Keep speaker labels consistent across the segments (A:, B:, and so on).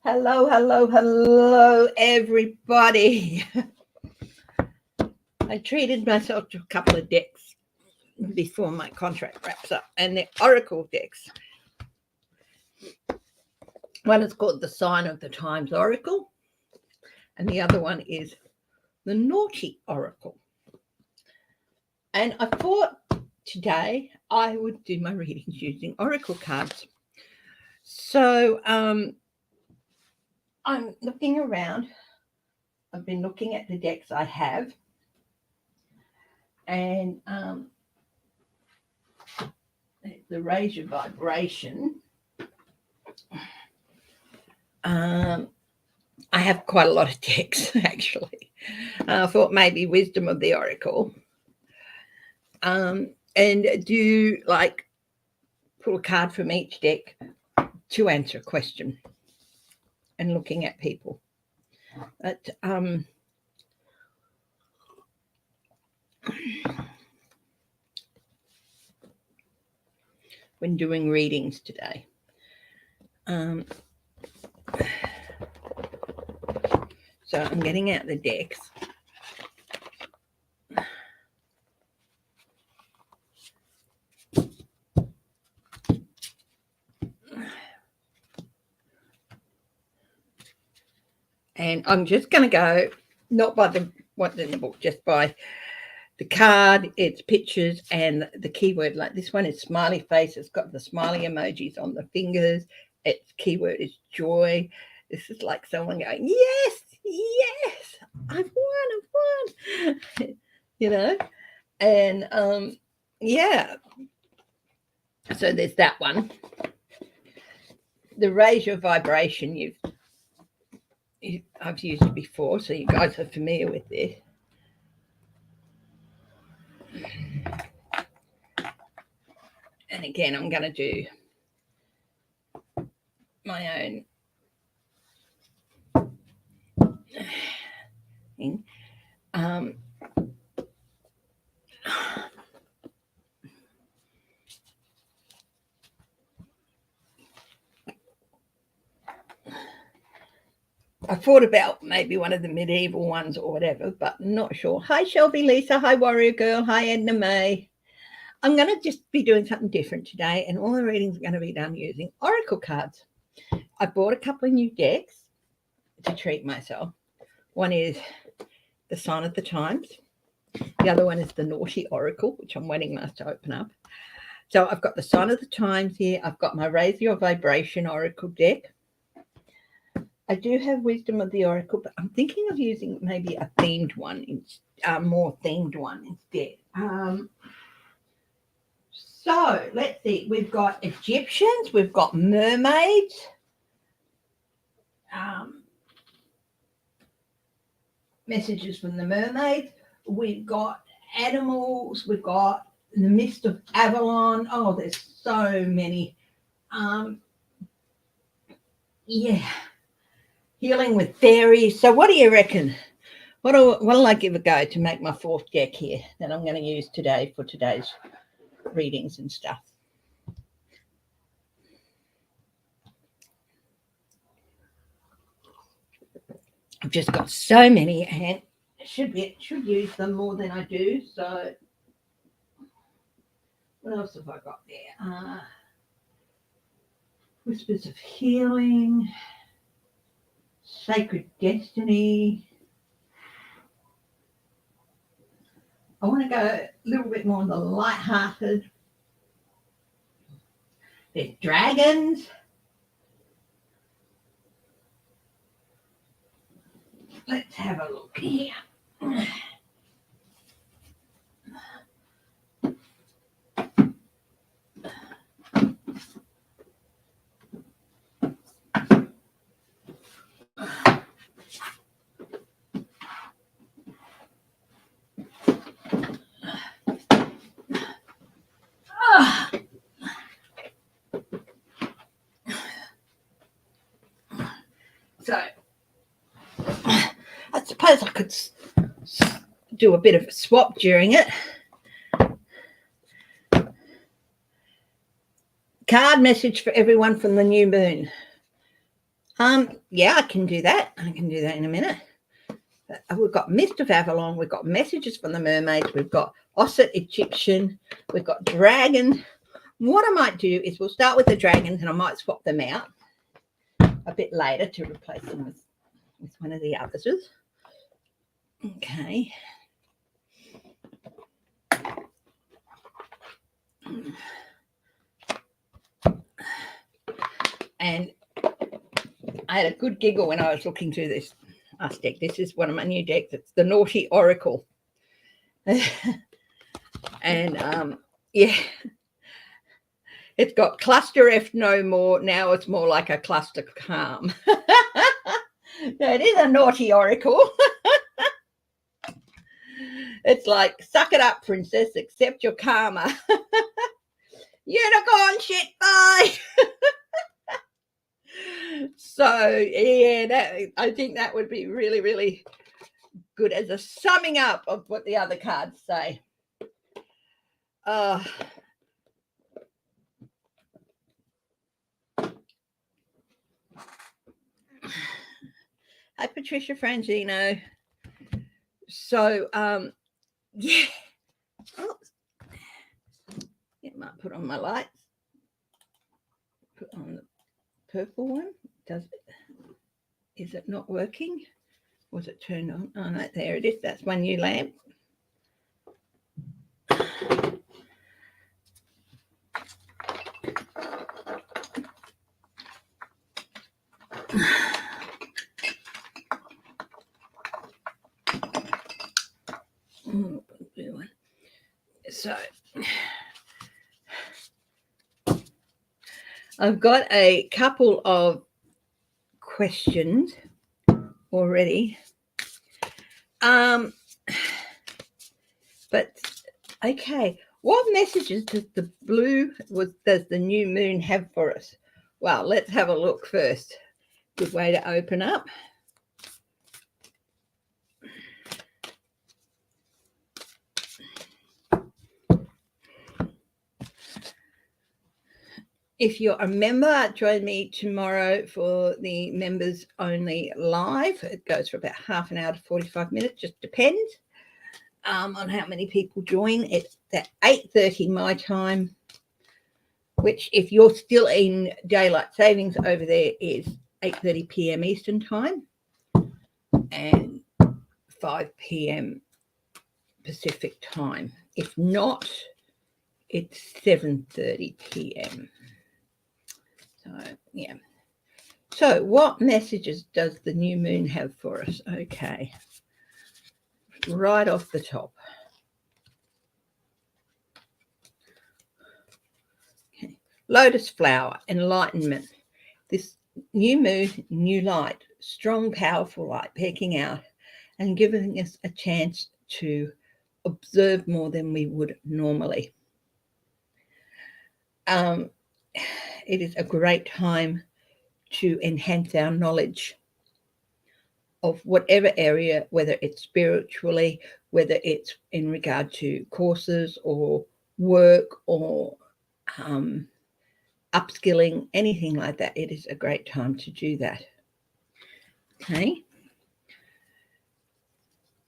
A: Hello, hello, hello, everybody. I treated myself to a couple of decks before my contract wraps up, and they're Oracle decks. One is called the Sign of the Times Oracle, and the other one is the Naughty Oracle. And I thought today I would do my readings using Oracle cards. So I'm looking around. I've been looking at the decks I have, and the Raise Your Vibration. I have quite a lot of decks, actually. I thought maybe Wisdom of the Oracle. And do like pull a card from each deck to answer a question and looking at people. But when doing readings today. So I'm getting out the decks. And I'm just going to go, not by what's in the book, just by the card, its pictures, and the keyword. Like this one is smiley face. It's got the smiley emojis on the fingers. Its keyword is joy. This is like someone going, yes, yes, I've won. You know? And yeah. So there's that one. The Raise Your Vibration, I've used it before, so you guys are familiar with this. And again, I'm going to do my own thing. I thought about maybe one of the medieval ones or whatever, but not sure. Hi, Shelby Lisa. Hi, Warrior Girl. Hi, Edna May. I'm going to just be doing something different today, and all the readings are going to be done using Oracle cards. I bought a couple of new decks to treat myself. One is the Sign of the Times. The other one is the Naughty Oracle, which I'm waiting myself to open up. So I've got the Sign of the Times here. I've got my Raise Your Vibration Oracle deck. I do have Wisdom of the Oracle, but I'm thinking of using maybe a themed one, more themed one instead. So let's see. We've got Egyptians. We've got mermaids. Messages from the mermaids. We've got animals. We've got the Mist of Avalon. Oh, there's so many. Yeah. Healing with fairies. So what do you reckon? What'll I give a go to make my fourth deck here that I'm going to use today for today's readings and stuff? I've just got so many, and should use them more than I do. So what else have I got there? Whispers of Healing, Sacred Destiny. I want to go a little bit more on the light-hearted. There's dragons. Let's have a look here. So I suppose I could do a bit of a swap during it. Card message for everyone from the new moon. Yeah, I can do that. I can do that in a minute. We've got Mist of Avalon. We've got messages from the mermaids. We've got Osset Egyptian. We've got Dragon. What I might do is we'll start with the dragons and I might swap them out a bit later to replace them with one of the others. Okay. And I had a good giggle when I was looking through this last deck. This is one of my new decks. It's the Naughty Oracle. And yeah, it's got cluster F no more. Now it's more like a cluster calm. So it is a naughty oracle. It's like, suck it up, princess, accept your karma. Unicorn shit, bye. So yeah, I think that would be really, really good as a summing up of what the other cards say. Hi, Patricia Frangino. So yeah. Oh. Yeah, might put on my lights. Put on the purple one. Does it? Is it not working? Was it turned on? Oh no, there it is. That's my new lamp. So I've got a couple of questions already. But okay, what messages does the new moon have for us? Well, let's have a look first. Good way to open up. If you're a member, join me tomorrow for the members only live. It goes for about half an hour to 45 minutes, just depends on how many people join. It's at 8:30 my time, which if you're still in daylight savings over there is 8:30 p.m. Eastern time and 5 p.m. Pacific time. If not, it's 7:30 p.m. So, yeah. So, what messages does the new moon have for us? Okay. Right off the top. Okay. Lotus flower, enlightenment. This new moon, new light, strong, powerful light peeking out and giving us a chance to observe more than we would normally. It is a great time to enhance our knowledge of whatever area, whether it's spiritually, whether it's in regard to courses or work or upskilling, anything like that. It is a great time to do that. Okay.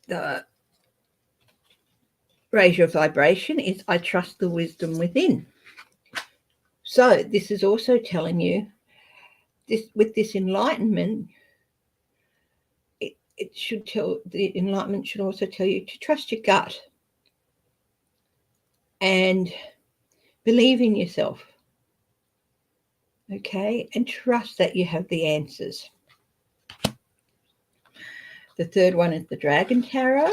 A: The raise your vibration is I trust the wisdom within. So this is also telling you this with this enlightenment, it should tell the enlightenment should also tell you to trust your gut and believe in yourself. Okay, and trust that you have the answers. The third one is the Dragon Tarot.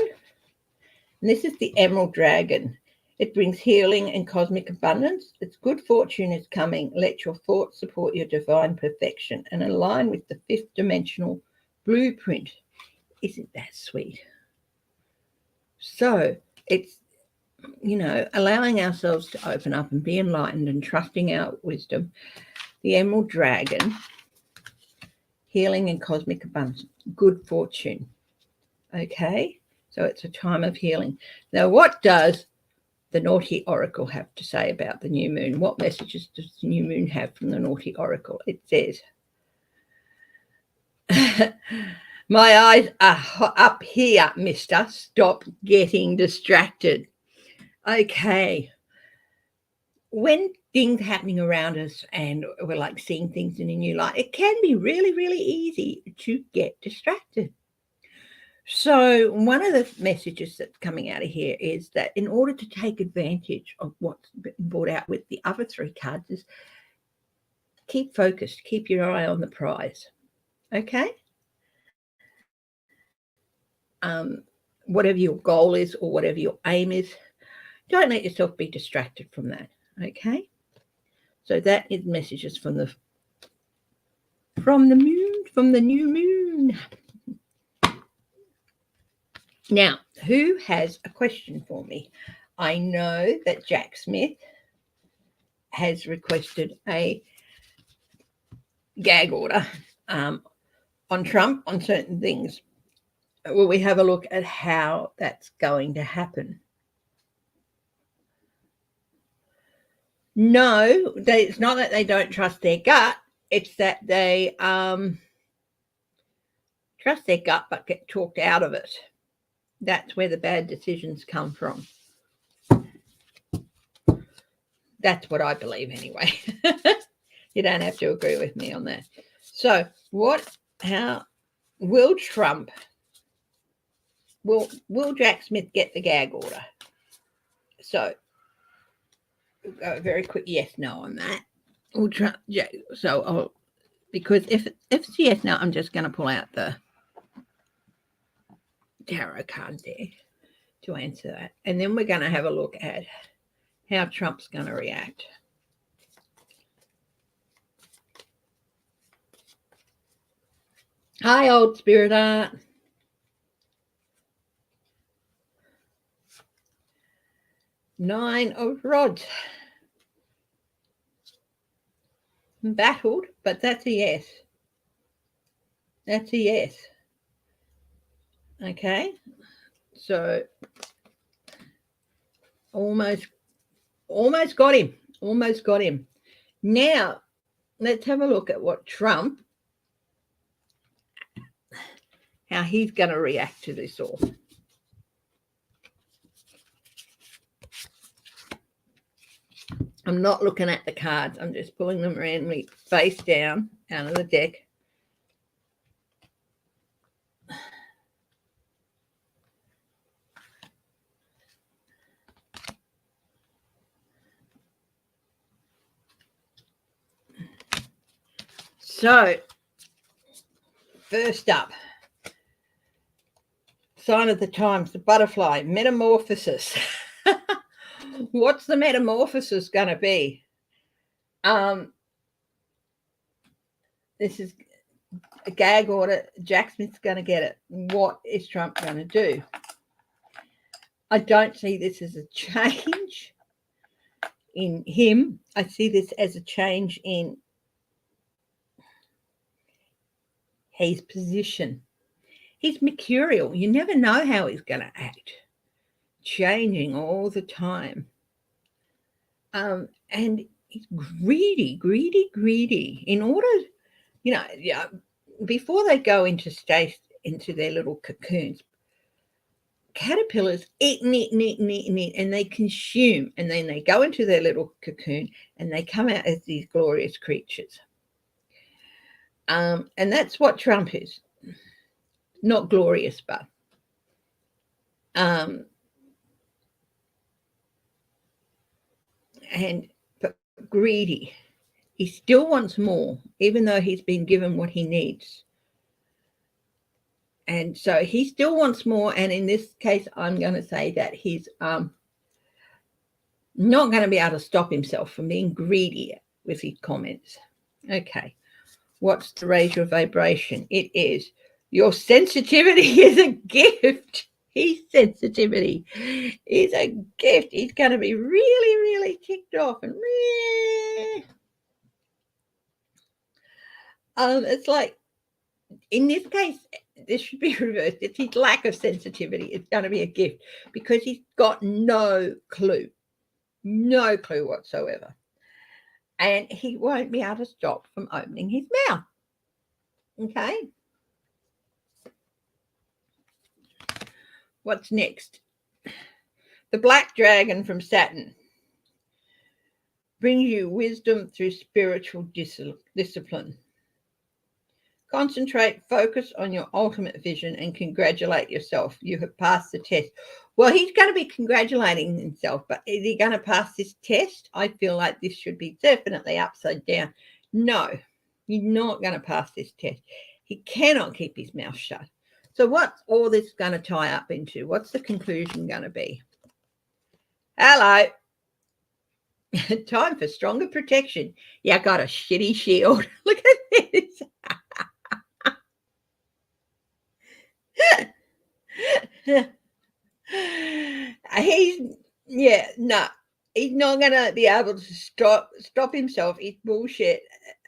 A: And this is the Emerald Dragon. It brings healing and cosmic abundance. Its good fortune is coming. Let your thoughts support your divine perfection and align with the fifth dimensional blueprint. Isn't that sweet? So it's, allowing ourselves to open up and be enlightened and trusting our wisdom. The Emerald Dragon, healing and cosmic abundance, good fortune. Okay, so it's a time of healing. Now, what does the Naughty Oracle have to say about the new moon? What messages does the new moon have from the Naughty Oracle? It says, My eyes are up here, mister. Stop getting distracted. Okay. When things happening around us and we're like seeing things in a new light, it can be really, really easy to get distracted. So, one of the messages that's coming out of here is that in order to take advantage of what's been brought out with the other three cards, is keep focused, keep your eye on the prize. Okay? Whatever your goal is or whatever your aim is, don't let yourself be distracted from that. Okay? So that is messages from the moon, from the new moon. Now, who has a question for me? I know that Jack Smith has requested a gag order on Trump on certain things. Will we have a look at how that's going to happen? No, it's not that they don't trust their gut. It's that they trust their gut but get talked out of it. That's where the bad decisions come from. That's what I believe anyway. You don't have to agree with me on that. So how will Trump, will Jack Smith get the gag order? So we'll go very quick yes, no on that. Will Trump, so because if it's yes, no, I'm just going to pull out the tarot card there to answer that. And then we're going to have a look at how Trump's going to react. Hi, old spirit art. Nine of rods. Battled, but that's a yes. That's a yes. Okay. So almost got him. Almost got him. Now, let's have a look at what Trump, how he's going to react to this all. I'm not looking at the cards. I'm just pulling them randomly face down out of the deck. So, first up, sign of the times, the butterfly, metamorphosis. What's the metamorphosis going to be? This is a gag order. Jack Smith's going to get it. What is Trump going to do? I don't see this as a change in him. I see this as a change in his position. He's mercurial. You never know how he's going to act. Changing all the time. And he's greedy. In order, before they go into their little cocoons, caterpillars eat, and they consume, and then they go into their little cocoon, and they come out as these glorious creatures. And that's what Trump is. Not glorious, but but greedy. He still wants more, even though he's been given what he needs. And so he still wants more. And in this case, I'm going to say that he's not going to be able to stop himself from being greedy with his comments. Okay. What's to raise your vibration? It is your sensitivity is a gift. His sensitivity is a gift. He's going to be really, really ticked off and it's like, in this case, this should be reversed. It's his lack of sensitivity. It's going to be a gift because he's got no clue whatsoever. And he won't be able to stop from opening his mouth. Okay? What's next? The black dragon from Saturn brings you wisdom through spiritual discipline. Concentrate, focus on your ultimate vision, and congratulate yourself. You have passed the test. Well, he's going to be congratulating himself, but is he going to pass this test? I feel like this should be definitely upside down. No, he's not going to pass this test. He cannot keep his mouth shut. So what's all this going to tie up into? What's the conclusion going to be? Hello. Time for stronger protection. Yeah, I got a shitty shield. Look at this. He's not going to be able to stop himself. It's bullshit,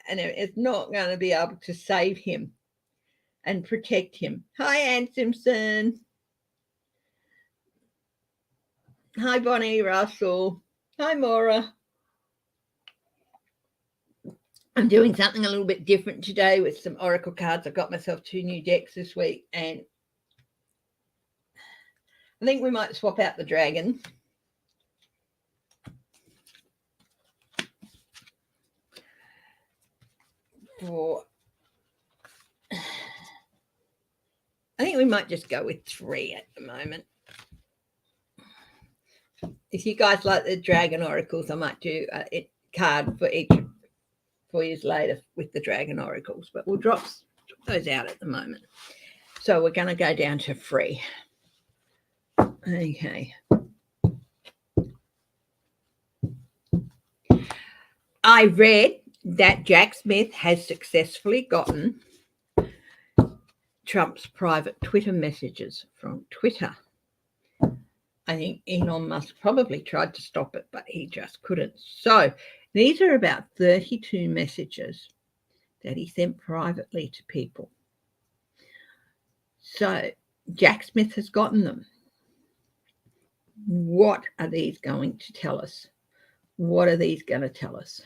A: and it's not going to be able to save him and protect him. Hi, Ann Simpson. Hi, Bonnie Russell. Hi, Maura. I'm doing something a little bit different today with some oracle cards. I got myself 2 new decks this week, and I think we might swap out the dragon. I think we might just go with 3 at the moment. If you guys like the dragon oracles, I might do a card for each for you later with the dragon oracles, but we'll drop those out at the moment. So we're going to go down to 3. Okay. I read that Jack Smith has successfully gotten Trump's private Twitter messages from Twitter. I think Elon Musk probably tried to stop it, but he just couldn't. So these are about 32 messages that he sent privately to people. So Jack Smith has gotten them. What are these going to tell us? What are these going to tell us?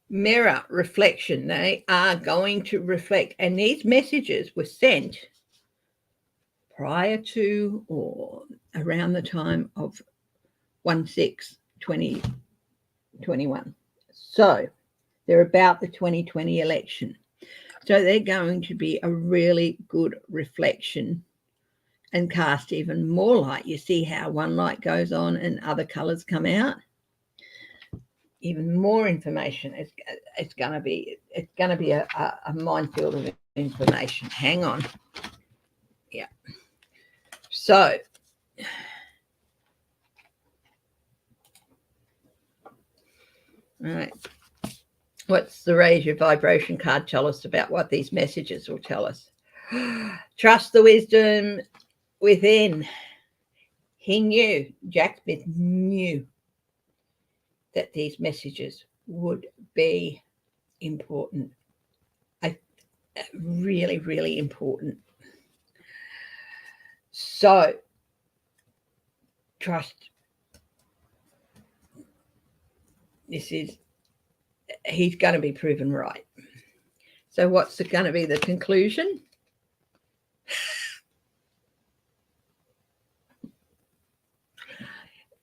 A: Mirror reflection. They are going to reflect, and these messages were sent prior to or around the time of 1/6/2021. So they're about the 2020 election. So they're going to be a really good reflection and cast even more light. You see how one light goes on and other colors come out? Even more information. It's going to be a minefield of information. Hang on. Yeah. So all right. What's the raise your vibration card tell us about what these messages will tell us? Trust the wisdom within. He knew, Jack Smith knew that these messages would be important. Really, really important. So, trust. He's going to be proven right. So what's going to be the conclusion?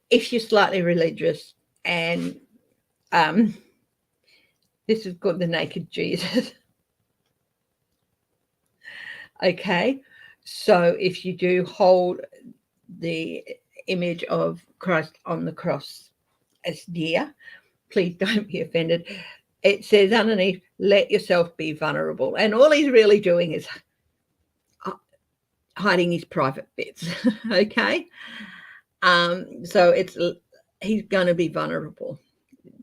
A: If you're slightly religious, and this is called the naked Jesus. Okay, so if you do hold the image of Christ on the cross as dear, please don't be offended. It says underneath, let yourself be vulnerable. And all he's really doing is hiding his private bits. Okay. So he's going to be vulnerable.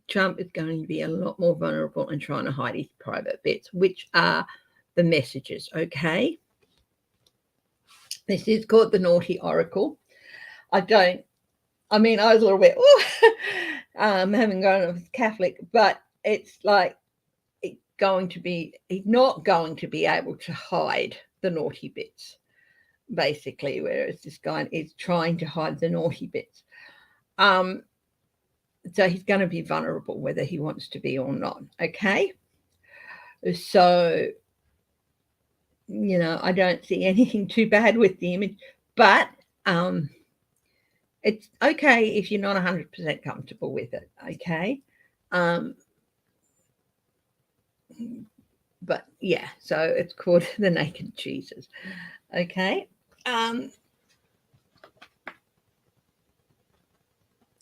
A: Trump is going to be a lot more vulnerable and trying to hide his private bits, which are the messages. Okay. This is called the Naughty Oracle. I was a little bit, having grown up as Catholic, but it's like he's not going to be able to hide the naughty bits. basically, whereas this guy is trying to hide the naughty bits. So he's going to be vulnerable whether he wants to be or not. Okay. So, I don't see anything too bad with the image, but it's okay if you're not 100% comfortable with it. Okay. But yeah, so it's called the naked Jesus. Okay.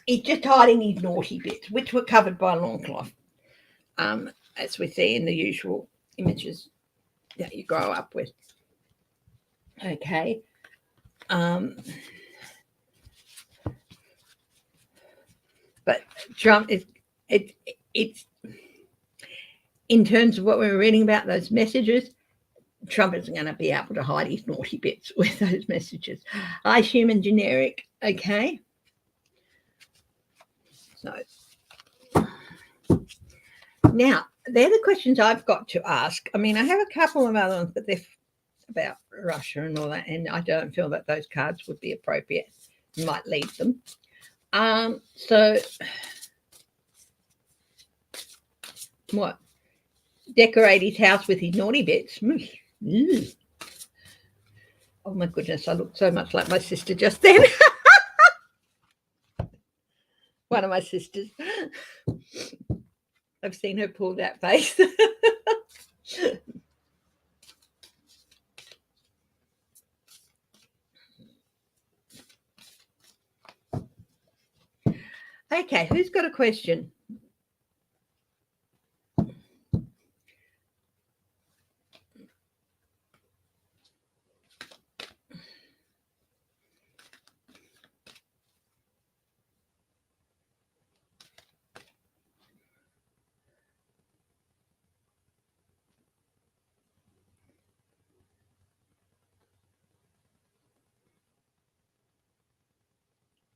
A: He's just hiding his naughty bits, which were covered by loincloth, as we see in the usual images that you grow up with. Okay. But Trump it's in terms of what we were reading about those messages, Trump isn't going to be able to hide his naughty bits with those messages. Hi, human generic. Okay. So now they're the questions I've got to ask. I mean, I have a couple of other ones, but they're about Russia and all that, and I don't feel that those cards would be appropriate. You might leave them. So what? Decorate his house with his naughty bits. Oh my goodness, I look so much like my sister just then. One of my sisters. I've seen her pull that face. Okay, who's got a question?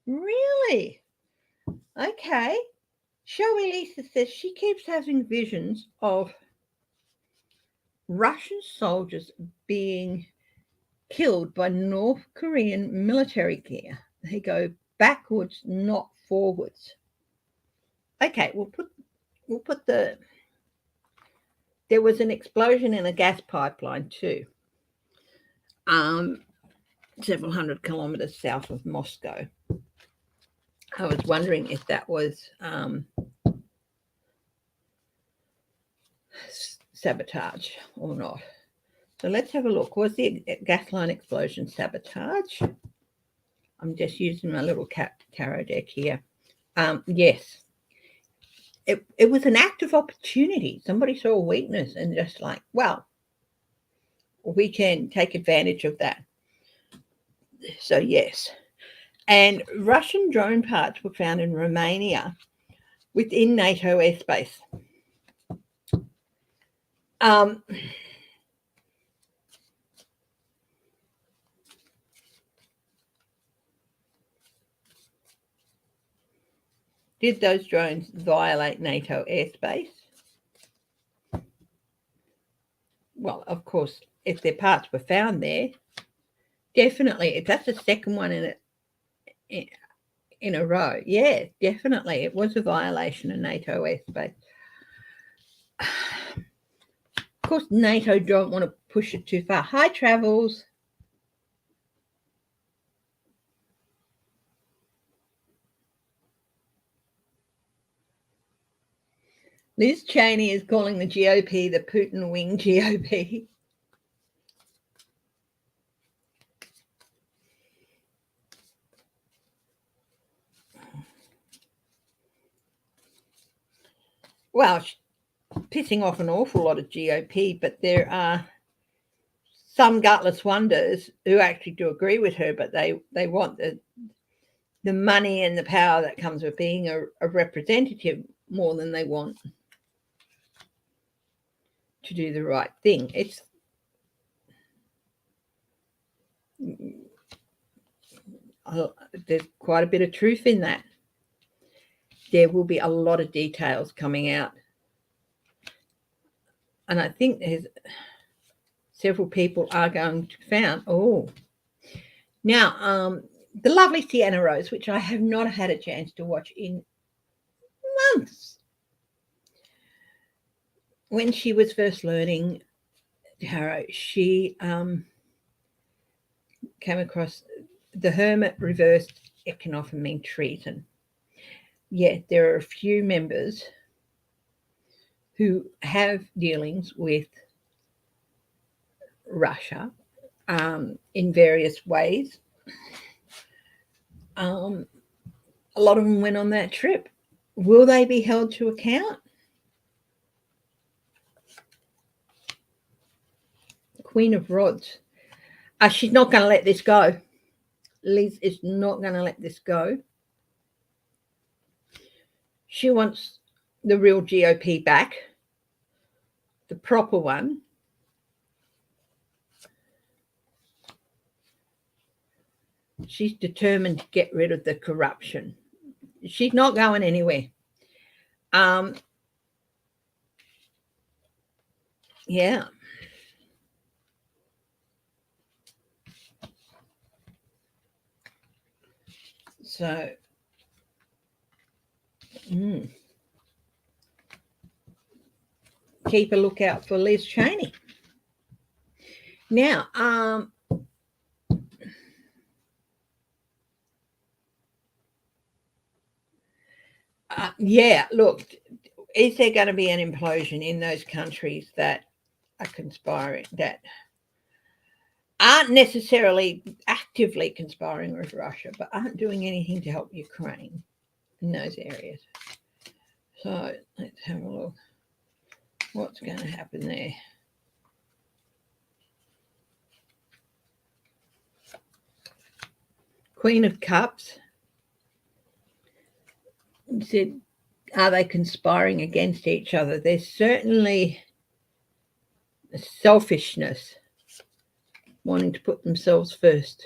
A: Really? Okay. Shelby Lisa says she keeps having visions of Russian soldiers being killed by North Korean military gear. They go backwards, not forwards. Okay, we'll put the. There was an explosion in a gas pipeline too. Several hundred kilometers south of Moscow. I was wondering if that was sabotage or not. So let's have a look. Was the gas line explosion sabotage? I'm just using my little tarot deck here. Yes. It was an act of opportunity. Somebody saw a weakness and just like, well, we can take advantage of that. So yes. And Russian drone parts were found in Romania within NATO airspace. Did those drones violate NATO airspace? Well, of course, if their parts were found there, definitely. If that's the second one in a row, yeah, definitely. It was a violation of NATO airspace. Of course, NATO don't want to push it too far. Hi, Travels. Liz Cheney is calling the GOP the Putin wing GOP. Well, pissing off an awful lot of GOP, but there are some gutless wonders who actually do agree with her, but they want the money and the power that comes with being a representative more than they want to do the right thing. There's quite a bit of truth in that. There will be a lot of details coming out. And I think there's several people are going to found, Now, the lovely Sienna Rose, which I have not had a chance to watch in months, when she was first learning tarot, she came across the Hermit reversed. It can often mean treason. Yeah, there are a few members who have dealings with Russia in various ways. A lot of them went on that trip. Will they be held to account? Queen of Rods. She's not going to let this go. Liz is not going to let this go. She wants the real GOP back, the proper one. She's determined to get rid of the corruption. She's not going anywhere. Yeah. So, keep a lookout for Liz Cheney. Now, yeah, look, is there going to be an implosion in those countries that are conspiring, that aren't necessarily actively conspiring with Russia, but aren't doing anything to help Ukraine in those areas? So let's have a look. What's going to happen there? Queen of Cups said, are they conspiring against each other? There's certainly selfishness, wanting to put themselves first.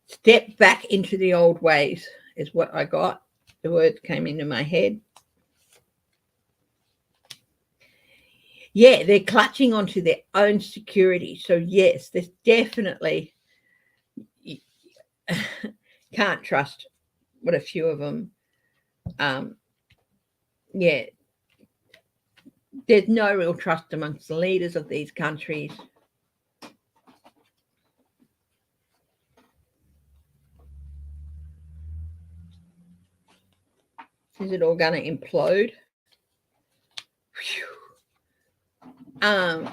A: Step back into the old ways is what I got. The words came into my head. Yeah, they're clutching onto their own security. So yes, there's definitely can't trust what a few of them. Yeah, there's no real trust amongst the leaders of these countries. Is it all going to implode? A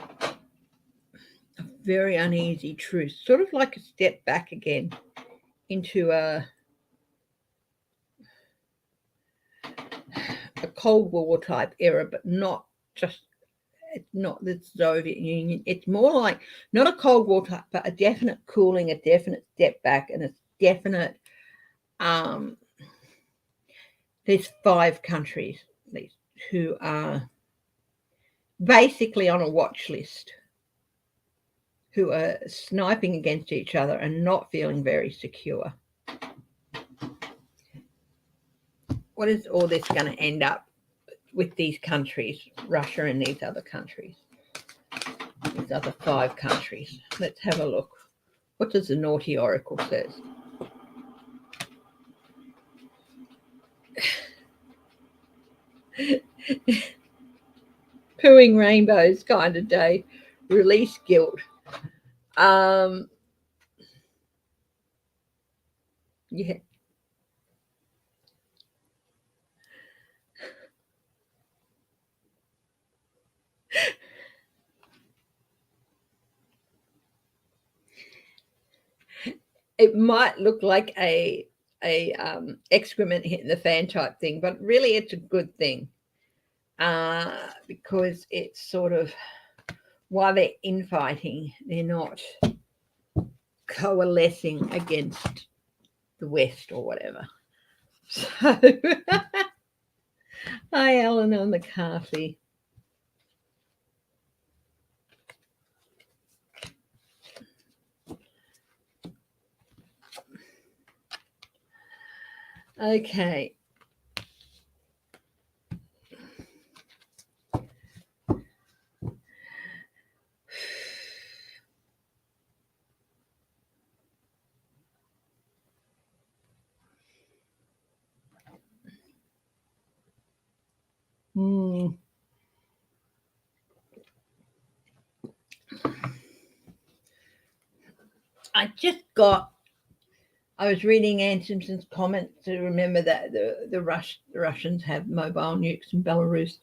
A: very uneasy truth, sort of like a step back again into a Cold War type era, but not just, it's not the Soviet Union. It's more like not a Cold War type, but a definite cooling, a definite step back, and a definite. There's 5 countries who are basically on a watch list, who are sniping against each other and not feeling very secure. What is all this going to end up with these countries, Russia and these other countries, these other 5 countries? Let's have a look. What does the naughty oracle says? Pooing rainbows kind of day. Release guilt. Yeah. It might look like a excrement hitting the fan type thing, but really it's a good thing, because it's sort of, while they're infighting, they're not coalescing against the West or whatever. So, hi, Eleanor McCarthy. Okay. I was reading Ann Simpson's comment to remember that the Russians have mobile nukes in Belarus,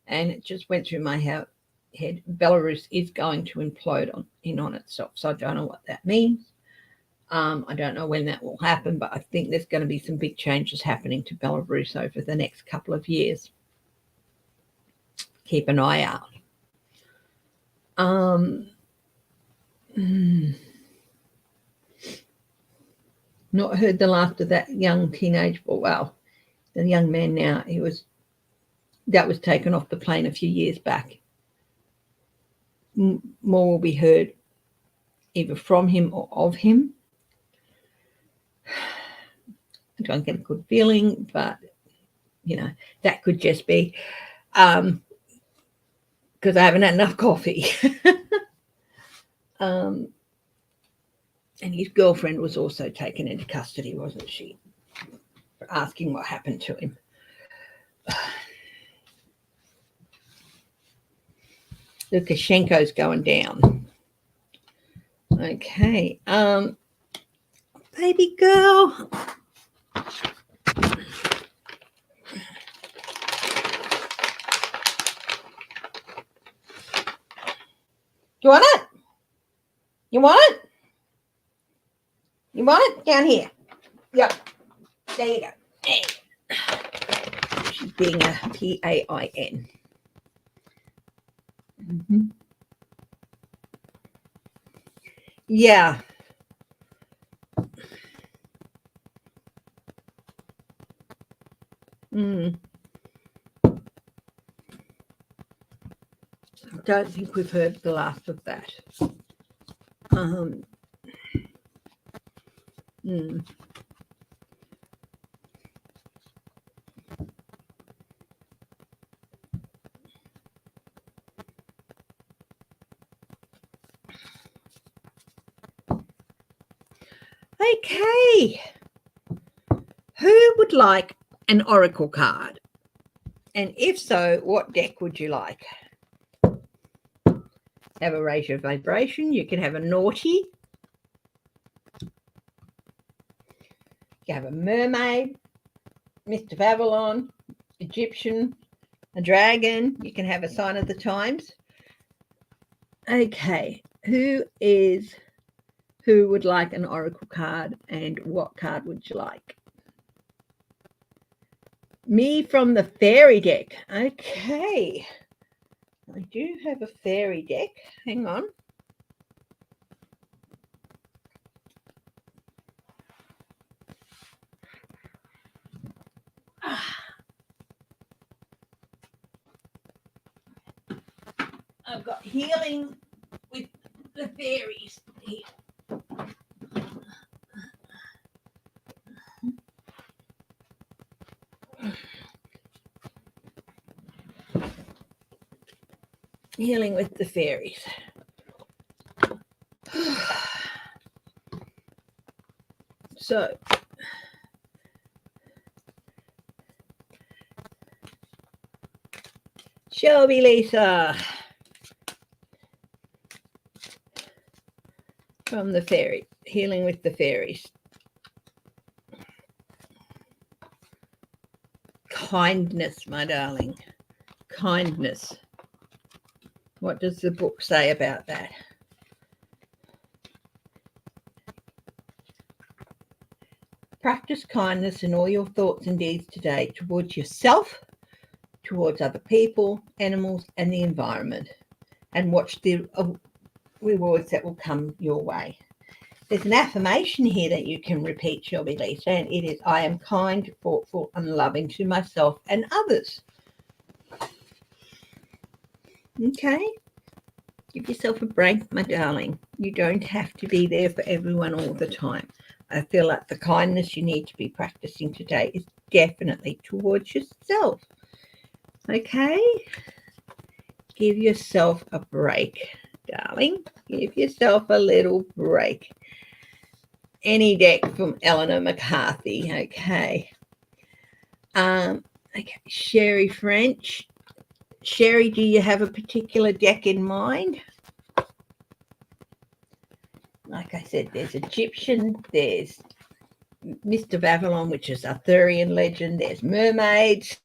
A: and it just went through my head. Belarus is going to implode on itself, so I don't know what that means. I don't know when that will happen, but I think there's going to be some big changes happening to Belarus over the next couple of years. Keep an eye out. Not heard the last of that young teenage boy. Well, the young man now, that was taken off the plane a few years back. More will be heard either from him or of him. I don't get a good feeling, but that could just be because I haven't had enough coffee. And his girlfriend was also taken into custody, wasn't she? For asking what happened to him. Lukashenko's going down. Okay. Baby girl. You want it? You want it? You want it? Down here. Yep. There you go. She's being a PAIN. Yeah. I don't think we've heard the last of that. Okay. Who would like an oracle card? And if so, what deck would you like? Have a raise your vibration. You can have a naughty. You have a mermaid, Mr. Avalon, Egyptian, a dragon. You can have a sign of the times. Okay, who would like an oracle card, and what card would you like? Me from the fairy deck. Okay. I do have a fairy deck. Hang on. I've got healing with the fairies here. Healing with the fairies. So, Shelby Lisa from the fairy, healing with the fairies. Kindness, my darling. Kindness. What does the book say about that? Practice kindness in all your thoughts and deeds today towards yourself, towards other people, animals, and the environment, and watch the rewards that will come your way. There's an affirmation here that you can repeat, Shelby Lisa, and it is, I am kind, thoughtful, and loving to myself and others. Okay? Give yourself a break, my darling. You don't have to be there for everyone all the time. I feel like the kindness you need to be practicing today is definitely towards yourself. Okay? Give yourself a break, darling. Give yourself a little break. Any deck from Eleanor McCarthy. Okay. Okay. Sherry French. Sherry, do you have a particular deck in mind? Like I said, there's Egyptian, there's Mr. Babylon, which is Arthurian legend, there's mermaids.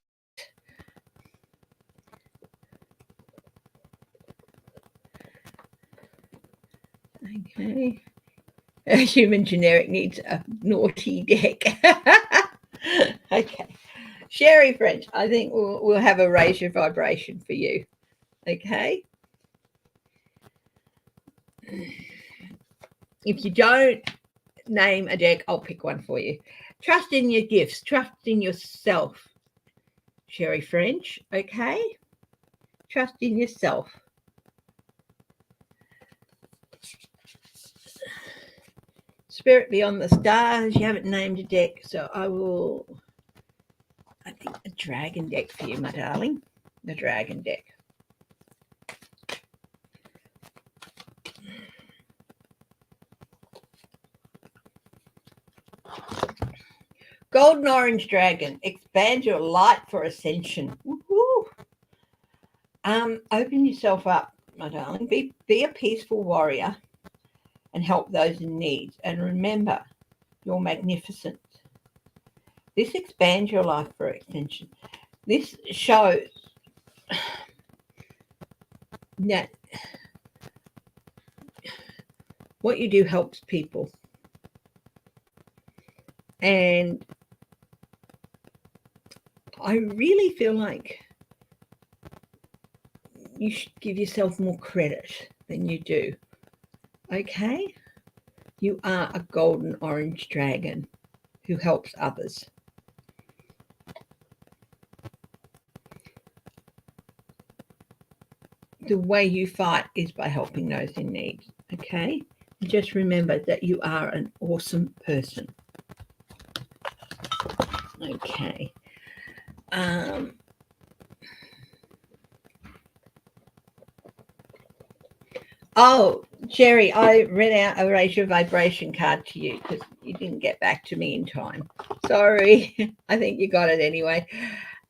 A: Okay. A human generic needs a naughty deck. Okay. Sherry French, I think we'll have a raise your vibration for you. Okay. If you don't name a deck, I'll pick one for you. Trust in your gifts. Trust in yourself, Sherry French. Okay. Trust in yourself. Spirit Beyond the Stars. You haven't named a deck, so I think a dragon deck for you, my darling. The dragon deck. Golden Orange Dragon. Expand your light for ascension. Woo-hoo. Open yourself up, my darling. Be a peaceful warrior and help those in need. And remember, you're magnificent. This expands your life for extension. This shows that what you do helps people. And I really feel like you should give yourself more credit than you do. Okay? You are a golden orange dragon who helps others. The way you fight is by helping those in need. Okay? Just remember that you are an awesome person. Okay. Oh, Jerry, I read out a raise your vibration card to you because you didn't get back to me in time. Sorry. I think you got it anyway.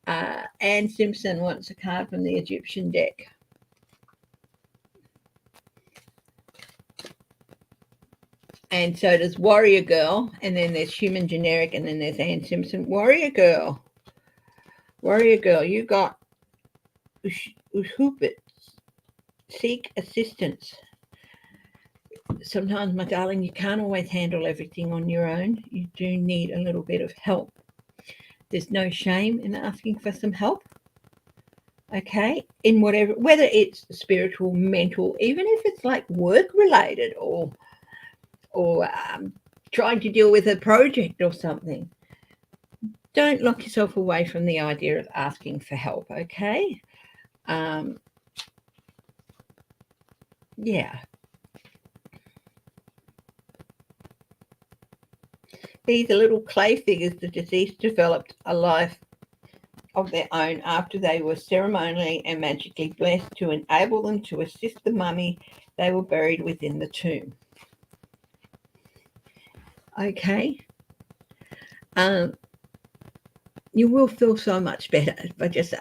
A: Anne Simpson wants a card from the Egyptian deck. And so does Warrior Girl, and then there's Human Generic, and then there's Anne Simpson. Warrior Girl, you got Ushupit. Seek assistance. Sometimes, my darling, you can't always handle everything on your own. You do need a little bit of help. There's no shame in asking for some help. Okay, in whatever, whether it's spiritual, mental, even if it's like work related or trying to deal with a project or something. Don't lock yourself away from the idea of asking for help, okay? Yeah. These are little clay figures. The deceased developed a life of their own after they were ceremonially and magically blessed to enable them to assist the mummy they were buried within the tomb. Okay. You will feel so much better by just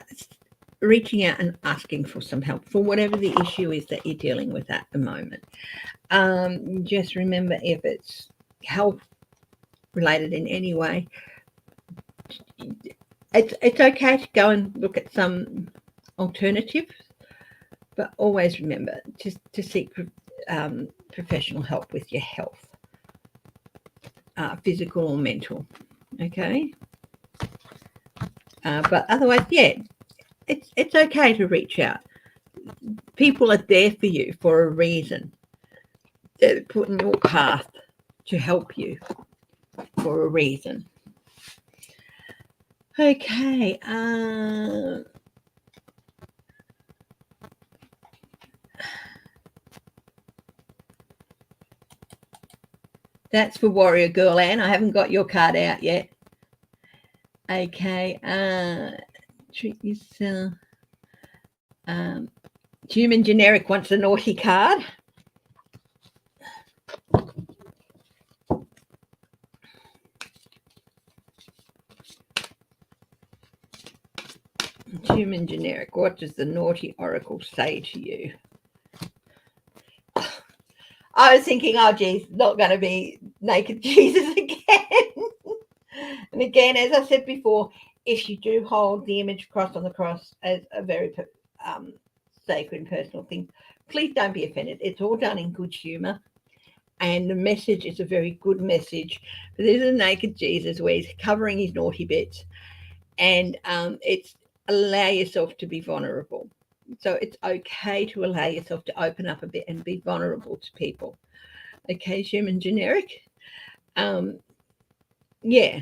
A: reaching out and asking for some help for whatever the issue is that you're dealing with at the moment. Just remember, if it's health related in any way, it's okay to go and look at some alternatives, but always remember to seek professional help with your health, physical or mental. Okay. But otherwise, yeah, it's okay to reach out. People are there for you for a reason. They're put in your path to help you for a reason. Okay. That's for Warrior Girl, Anne. I haven't got your card out yet. Okay. Treat yourself. Human Generic wants a naughty card. Human Generic, what does the naughty oracle say to you? I was thinking, oh, geez, not going to be naked Jesus again. And again, as I said before, if you do hold the image cross on the cross as a very sacred and personal thing, please don't be offended. It's all done in good humour. And the message is a very good message. But there's a naked Jesus where he's covering his naughty bits. And it's allow yourself to be vulnerable. So it's okay to allow yourself to open up a bit and be vulnerable to people. Okay, human generic. Yeah.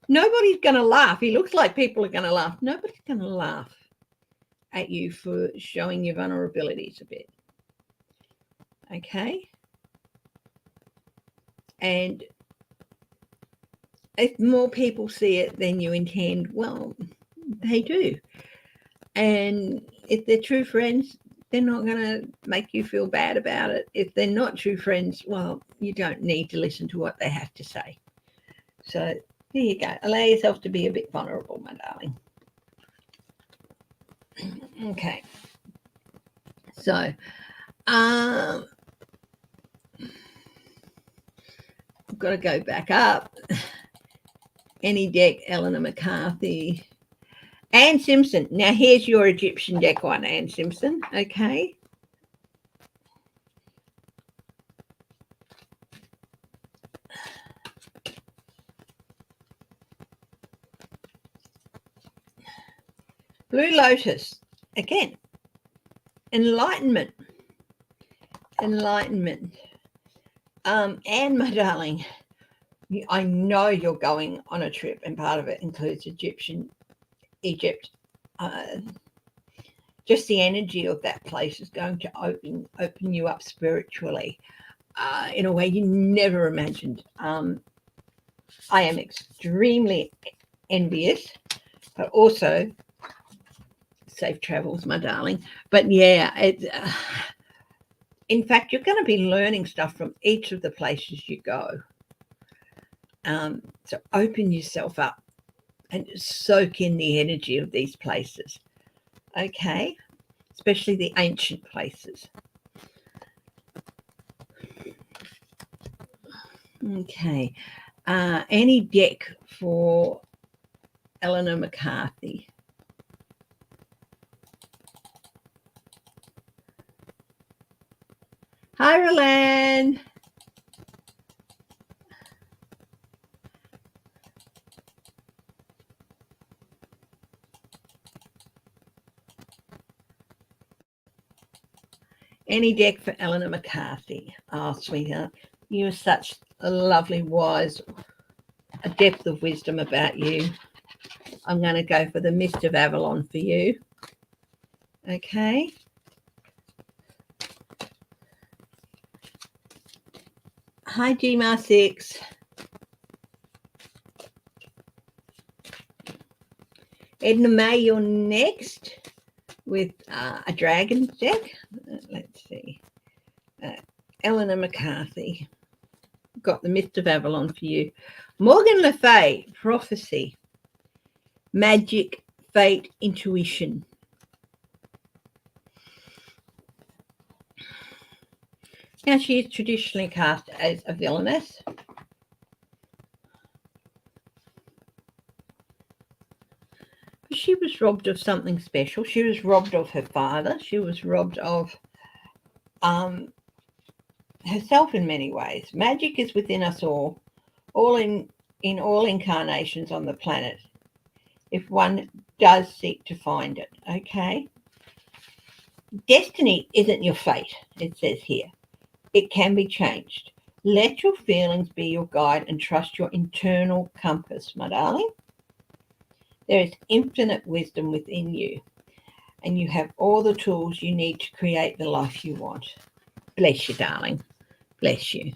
A: Nobody's going to laugh. He looks like people are going to laugh. Nobody's going to laugh at you for showing your vulnerabilities a bit. Okay? And if more people see it than you intend, well, they do. And if they're true friends, they're not going to make you feel bad about it. If they're not true friends, well, you don't need to listen to what they have to say. So there you go. Allow yourself to be a bit vulnerable, my darling. Okay. So, I've got to go back up. Any deck, Eleanor McCarthy. Anne Simpson. Now, here's your Egyptian deck one, Anne Simpson. Okay. Blue Lotus. Again. Enlightenment. Enlightenment. Anne, my darling, I know you're going on a trip, and part of it includes Egypt. Just the energy of that place is going to open you up spiritually in a way you never imagined. I am extremely envious, but also safe travels, my darling. But yeah, in fact, you're going to be learning stuff from each of the places you go. So open yourself up and soak in the energy of these places. Okay, especially the ancient places. Okay, any deck for Eleanor McCarthy? Hi, Roland. Any deck for Eleanor McCarthy? Oh, sweetheart, you are such a lovely, wise, a depth of wisdom about you. I'm going to go for the Mist of Avalon for you. Okay. Hi, GMAR6. Edna May, you're next with a dragon deck. Let's see. Eleanor McCarthy. Got the Mist of Avalon for you. Morgan Le Fay, Prophecy. Magic, Fate, Intuition. Now, she is traditionally cast as a villainess. But she was robbed of something special. She was robbed of her father. She was robbed of herself in many ways. Magic is within us all in all incarnations on the planet, if one does seek to find it. Okay. Destiny isn't your fate, it says here. It can be changed. Let your feelings be your guide and trust your internal compass, my darling. There is infinite wisdom within you, and you have all the tools you need to create the life you want. Bless you, darling. Bless you.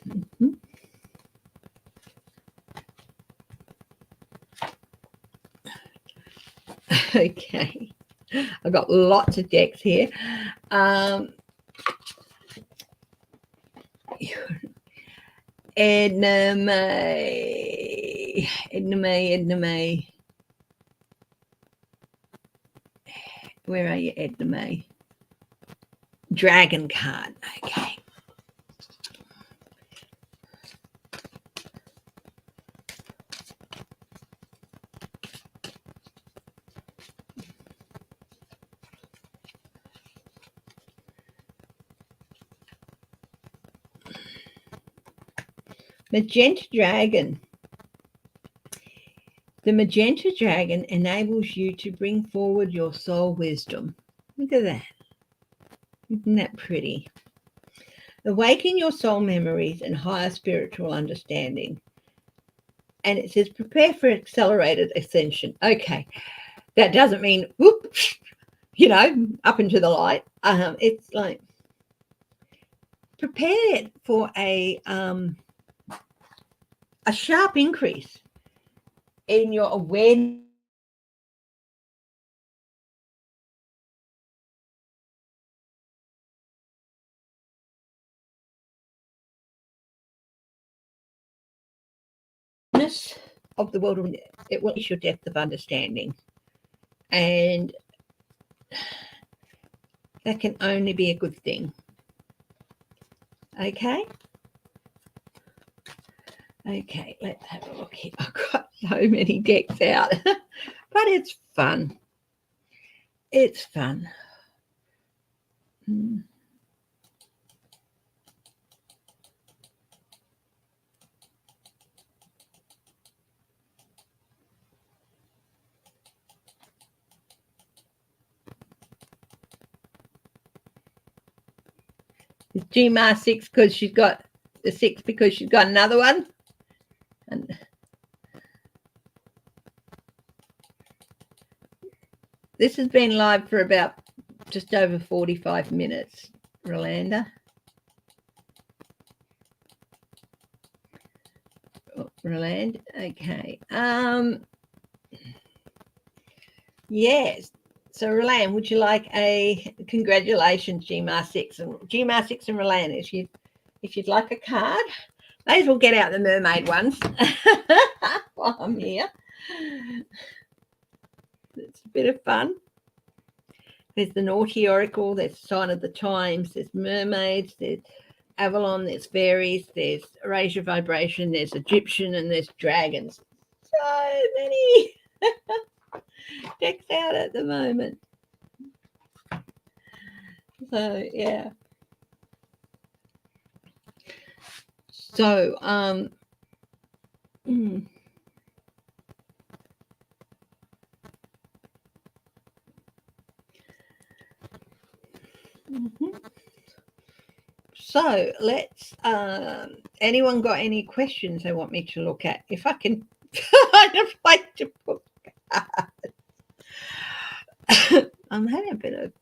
A: Mm-hmm. Okay. I've got lots of decks here. Edna May. Where are you, Edna May? dragon card. Okay. Magenta dragon. The magenta dragon enables you to bring forward your soul wisdom. Look at that. Isn't that pretty? Awaken your soul memories and higher spiritual understanding. And it says, prepare for accelerated ascension. Okay. That doesn't mean, whoop, up into the light. It's like, prepare for a sharp increase in your awareness of the world. It will increase your depth of understanding, and that can only be a good thing. Okay, let's have a look here. I've got so many decks out, but it's fun. It's fun. Is Gmar 6 because she's got the 6 because she's got another one? And this has been live for about just over 45 minutes, Rolanda. Roland, okay. Yes. So, Roland, would you like a congratulations, Gmar6 and Roland? If you'd like a card, may as well get out the mermaid ones while I'm here. It's a bit of fun. There's the Naughty Oracle, there's Sign of the Times, there's mermaids, there's Avalon, there's fairies, there's Raise Your Vibration, there's Egyptian, and there's dragons. So many decks out at the moment. So yeah. So So let's anyone got any questions they want me to look at? If I can I'd like to put I'm having a bit of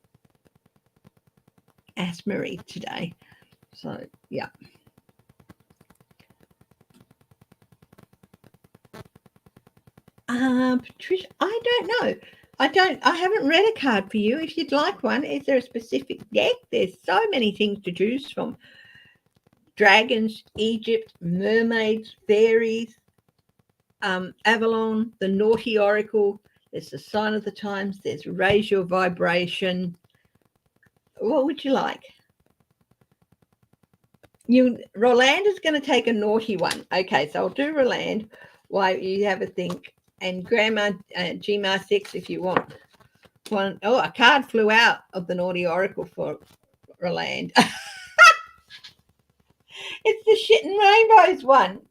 A: asthma today. So yeah. Patricia, I don't know. I haven't read a card for you. If you'd like one, is there a specific deck? There's so many things to choose from. Dragons, Egypt, mermaids, fairies, Avalon, the Naughty Oracle. There's the Sign of the Times. There's Raise Your Vibration. What would you like? Roland is going to take a naughty one. Okay, so I'll do Roland while you have a think. And Grandma Gmar6 if you want one. Oh, a card flew out of the Naughty Oracle for Roland. It's the Shit and Rainbows one.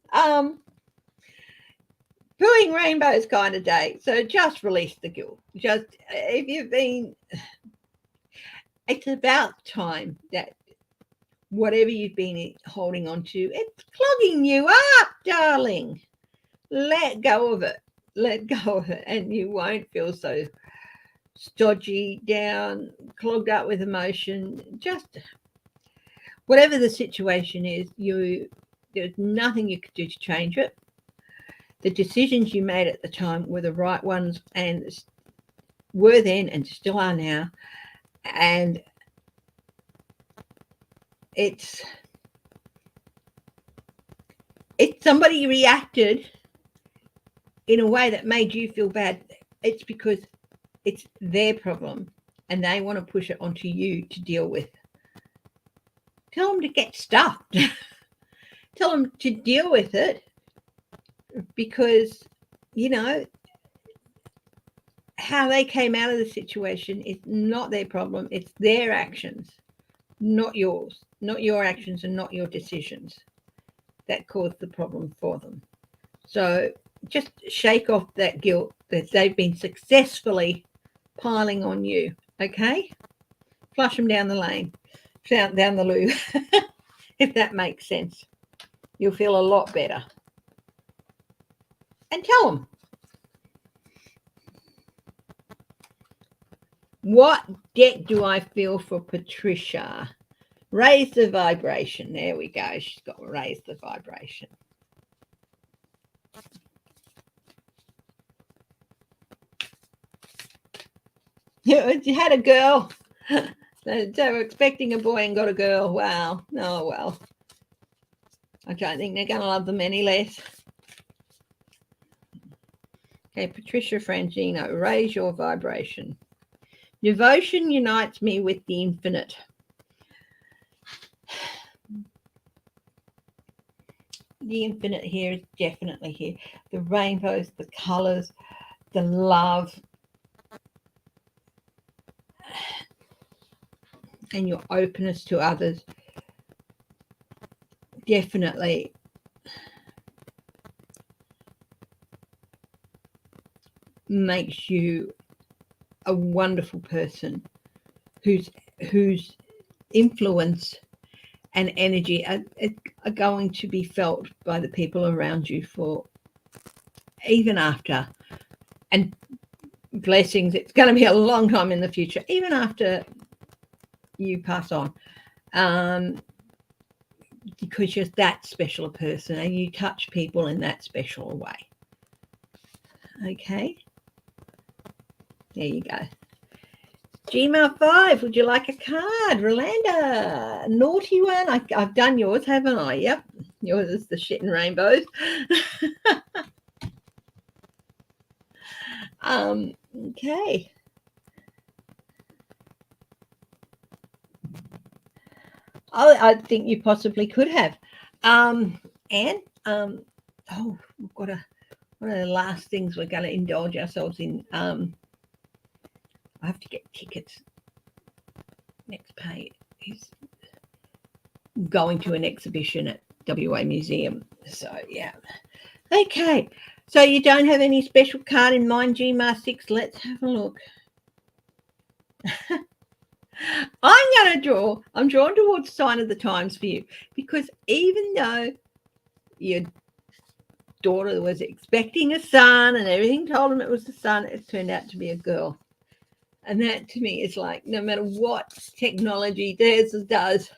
A: Pooing Rainbows kind of day. So just release the guilt. Just if you've been, it's about time that whatever you've been holding on to, it's clogging you up, darling. Let go of it. Let go of it, and you won't feel so stodgy, down, clogged up with emotion. Just whatever the situation is, there's nothing you could do to change it. The decisions you made at the time were the right ones, and were then and still are now. And it's somebody reacted in a way that made you feel bad. It's because it's their problem and they want to push it onto you to deal with. Tell them to get stuffed. Tell them to deal with it, because, you know, how they came out of the situation is not their problem. It's their actions, not yours, not your actions and not your decisions that caused the problem for them. So just shake off that guilt that they've been successfully piling on you, okay? Flush them down the lane, down the loo, if that makes sense. You'll feel a lot better. And tell them, what debt do I feel for Patricia? Raise the vibration. There we go. She's got to raise the vibration. You had a girl. They were expecting a boy and got a girl. Wow. Oh, well. I don't think they're going to love them any less. Okay, Patricia Frangino, raise your vibration. Devotion unites me with the infinite. The infinite here is definitely here. The rainbows, the colours, the love, and your openness to others definitely makes you a wonderful person whose influence and energy are going to be felt by the people around you for even after, and blessings, it's going to be a long time in the future, even after you pass on, because you're that special a person and you touch people in that special way. Okay, there you go. Gmail 5, would you like a card? Rolanda, naughty one. I've done yours, haven't I? Yep, yours is the shit and rainbows. Okay. I think you possibly could have. And we've got one of the last things we're going to indulge ourselves in. I have to get tickets. Next pay is going to an exhibition at WA Museum. So, yeah. Okay. So you don't have any special card in mind, GMAR6? Let's have a look. I'm drawn towards sign of the times for you, because even though your daughter was expecting a son and everything told him it was a son, it turned out to be a girl. And that to me is like, no matter what technology does,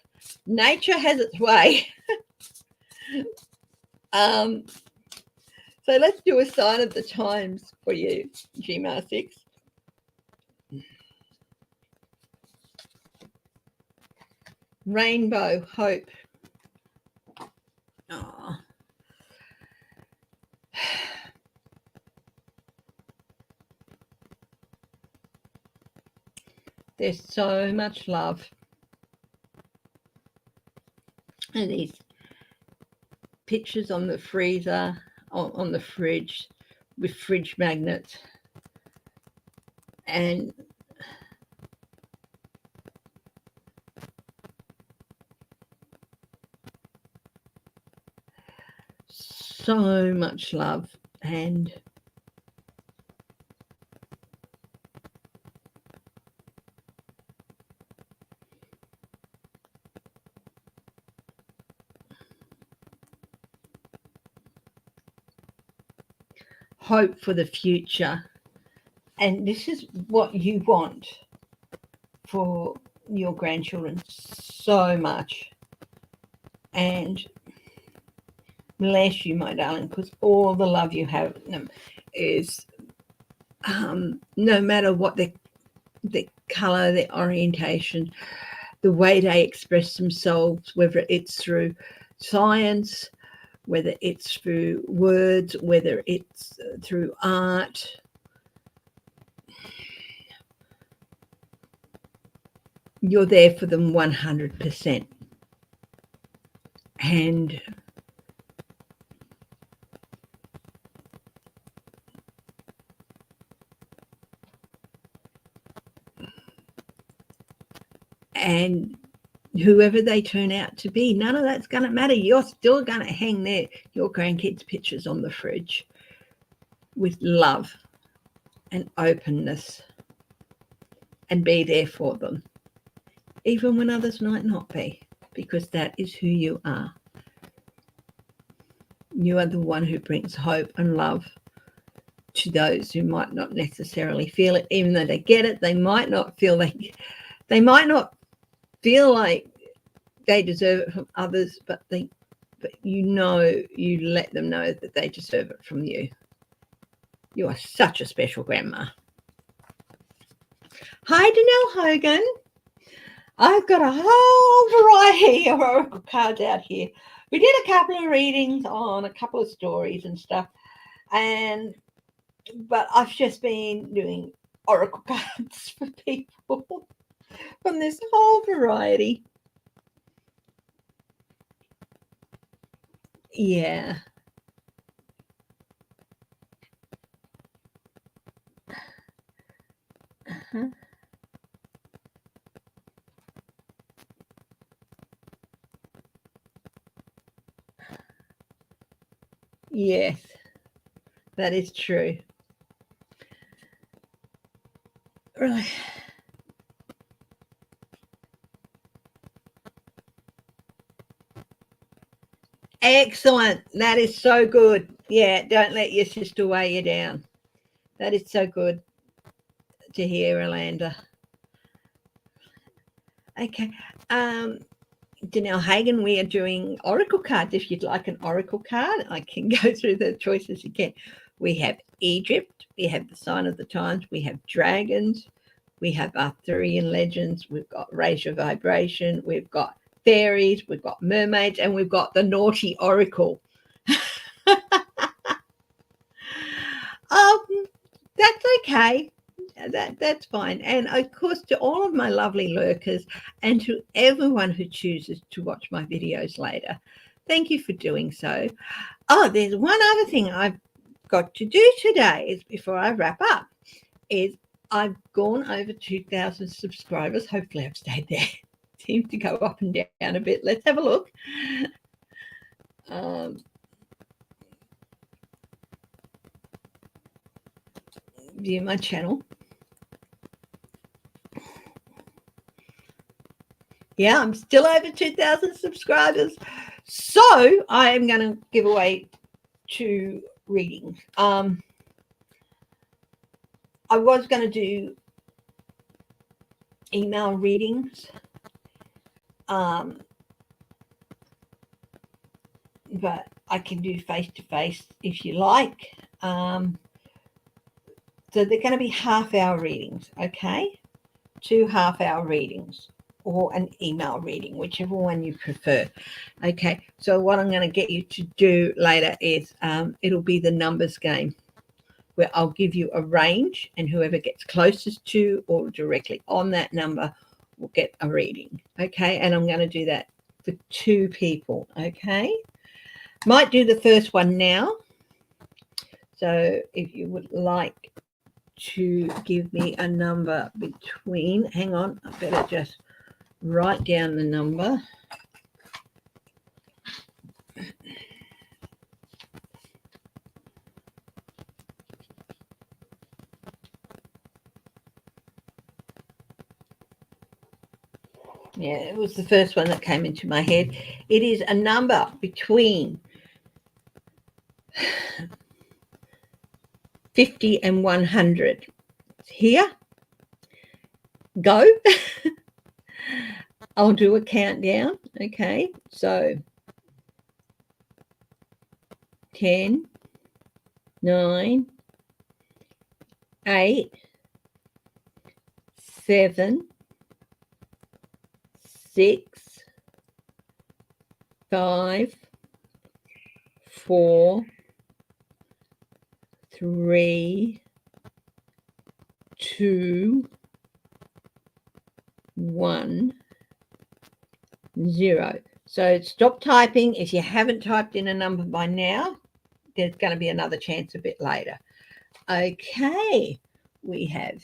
A: nature has its way. So let's do a sign of the times for you, GMAR6. Rainbow, hope. Oh. There's so much love. And these pictures on the freezer, on the fridge, with fridge magnets. And so much love, and hope for the future. And this is what you want for your grandchildren so much. And bless you, my darling, because all the love you have is, no matter what the colour, the orientation, the way they express themselves, whether it's through science, whether it's through words, whether it's through art. You're there for them 100%. And whoever they turn out to be, none of that's going to matter. You're still going to hang your grandkids' pictures on the fridge with love and openness and be there for them, even when others might not be, because that is who you are. You are the one who brings hope and love to those who might not necessarily feel it, even though they get it. They might not feel like they deserve it from others, but you let them know that they deserve it from you. You are such a special grandma. Hi, Danelle Hogan. I've got a whole variety of oracle cards out here. We did a couple of readings on a couple of stories and stuff, but I've just been doing oracle cards for people from this whole variety. Yeah. Uh-huh. Yes, that is true. Right. Excellent. That is so good. Yeah, don't let your sister weigh you down. That is so good to hear, Orlando. Okay. Danelle Hagen, we are doing oracle cards. If you'd like an oracle card, I can go through the choices again. We have Egypt, we have the sign of the times, we have dragons, we have Arthurian legends, we've got raise your vibration, we've got fairies, we've got mermaids, and we've got the naughty oracle. That's okay. That's fine. And of course, to all of my lovely lurkers and to everyone who chooses to watch my videos later, thank you for doing so. Oh, there's one other thing I've got to do today is before I wrap up is I've gone over 2,000 subscribers. Hopefully I've stayed there. Seems to go up and down a bit. Let's have a look. View my channel. Yeah, I'm still over 2,000 subscribers. So I am going to give away 2 readings. I was going to do email readings, but I can do face-to-face if you like. So they're going to be half-hour readings, okay? 2 half-hour readings or an email reading, whichever one you prefer. Okay, so what I'm going to get you to do later is it'll be the numbers game, where I'll give you a range and whoever gets closest to or directly on that number will get a reading. Okay, and I'm going to do that for 2 people. Okay, might do the first one now. So if you would like to give me a number between, hang on, I better just write down the number. Yeah, it was the first one that came into my head. It is a number between 50 and 100. Here, go. I'll do a countdown. Okay, so 10, 9, 8, 7, 6, 5, 4, 3, 2, 1, 0. So stop typing. If you haven't typed in a number by now, there's going to be another chance a bit later. Okay, we have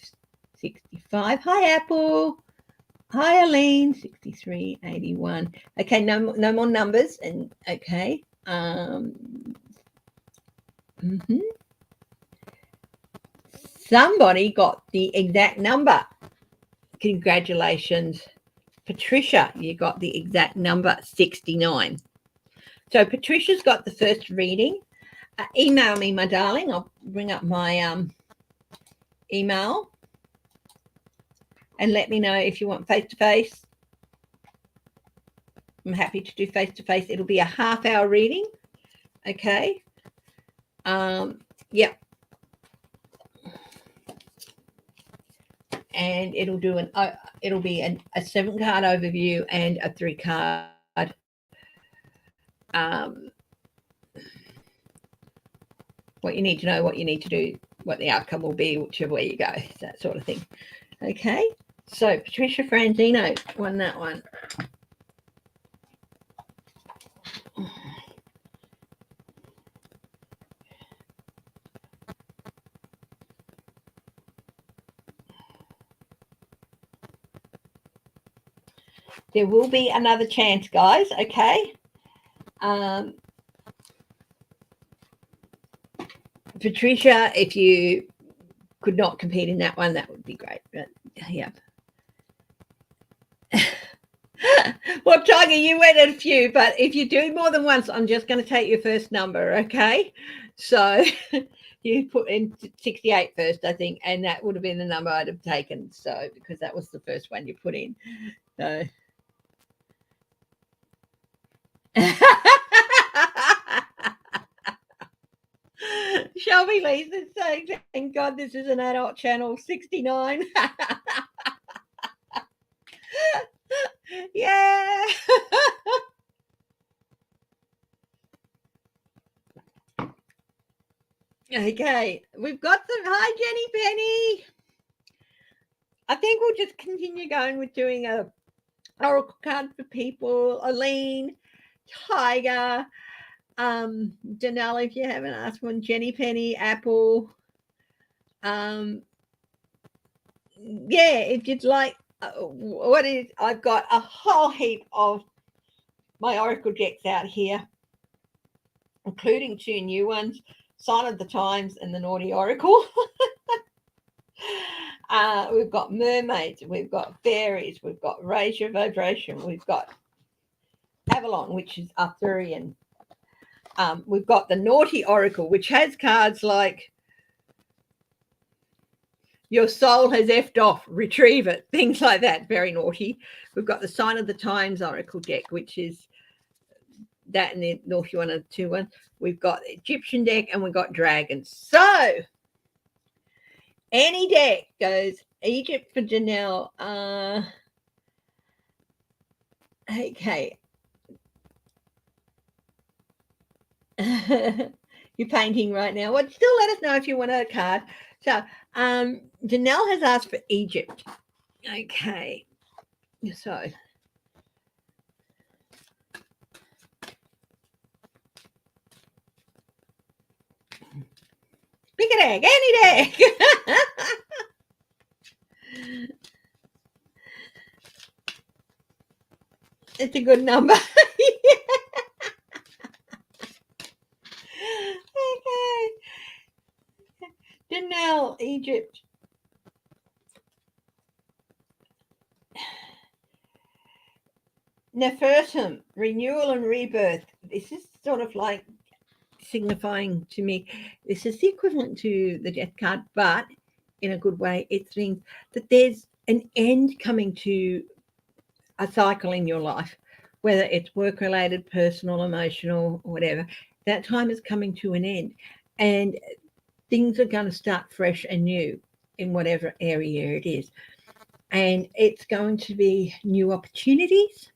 A: 65. Hi, Apple. Hi, Aline. 63, 81. Okay, no more numbers. And okay. Somebody got the exact number. Congratulations, Patricia. You got the exact number, 69. So Patricia's got the first reading. Email me, my darling. I'll bring up my email and let me know if you want face-to-face. I'm happy to do face-to-face. It'll be a half-hour reading. Okay. Yeah. And it'll be a 7-card overview and a 3-card what you need to know, what you need to do, what the outcome will be, whichever way you go, that sort of thing. Okay, so Patricia Franzino won that one. There will be another chance, guys, okay? Patricia, if you could not compete in that one, that would be great. But yeah. Well, Tiger, you went at a few, but if you do more than once, I'm just going to take your first number, okay? So you put in 68 first, I think, and that would have been the number I'd have taken. So because that was the first one you put in. So. Shelby Lisa saying, thank God this is an adult channel, 69. Yeah. Okay, we've got some. Hi, Jenny Penny. I think we'll just continue going with doing a oracle card for people. Aline, Tiger, Janelle, if you haven't asked one, Jenny Penny, Apple. Yeah, if you'd like, I've got a whole heap of my oracle decks out here, including 2 new ones, Sign of the Times and the Naughty Oracle. We've got mermaids, we've got fairies, we've got raise your vibration, we've got Avalon, which is Arthurian. We've got the Naughty Oracle, which has cards like your soul has effed off, retrieve it, things like that, very naughty. We've got the Sign of the Times Oracle deck, which is that and the naughty one and the 2 one. We've got the Egyptian deck and we've got dragons. So any deck goes Egypt for Janelle. Okay. You're painting right now. Well, still let us know if you want a card. So Janelle has asked for Egypt. Okay. So pick an egg, any deck. It's a good number. Okay. Janelle, Egypt. Nefertum, renewal and rebirth. This is sort of like signifying to me, this is the equivalent to the death card, but in a good way. It means that there's an end coming to a cycle in your life, whether it's work-related, personal, emotional, whatever. That time is coming to an end, and things are going to start fresh and new in whatever area it is. And it's going to be new opportunities.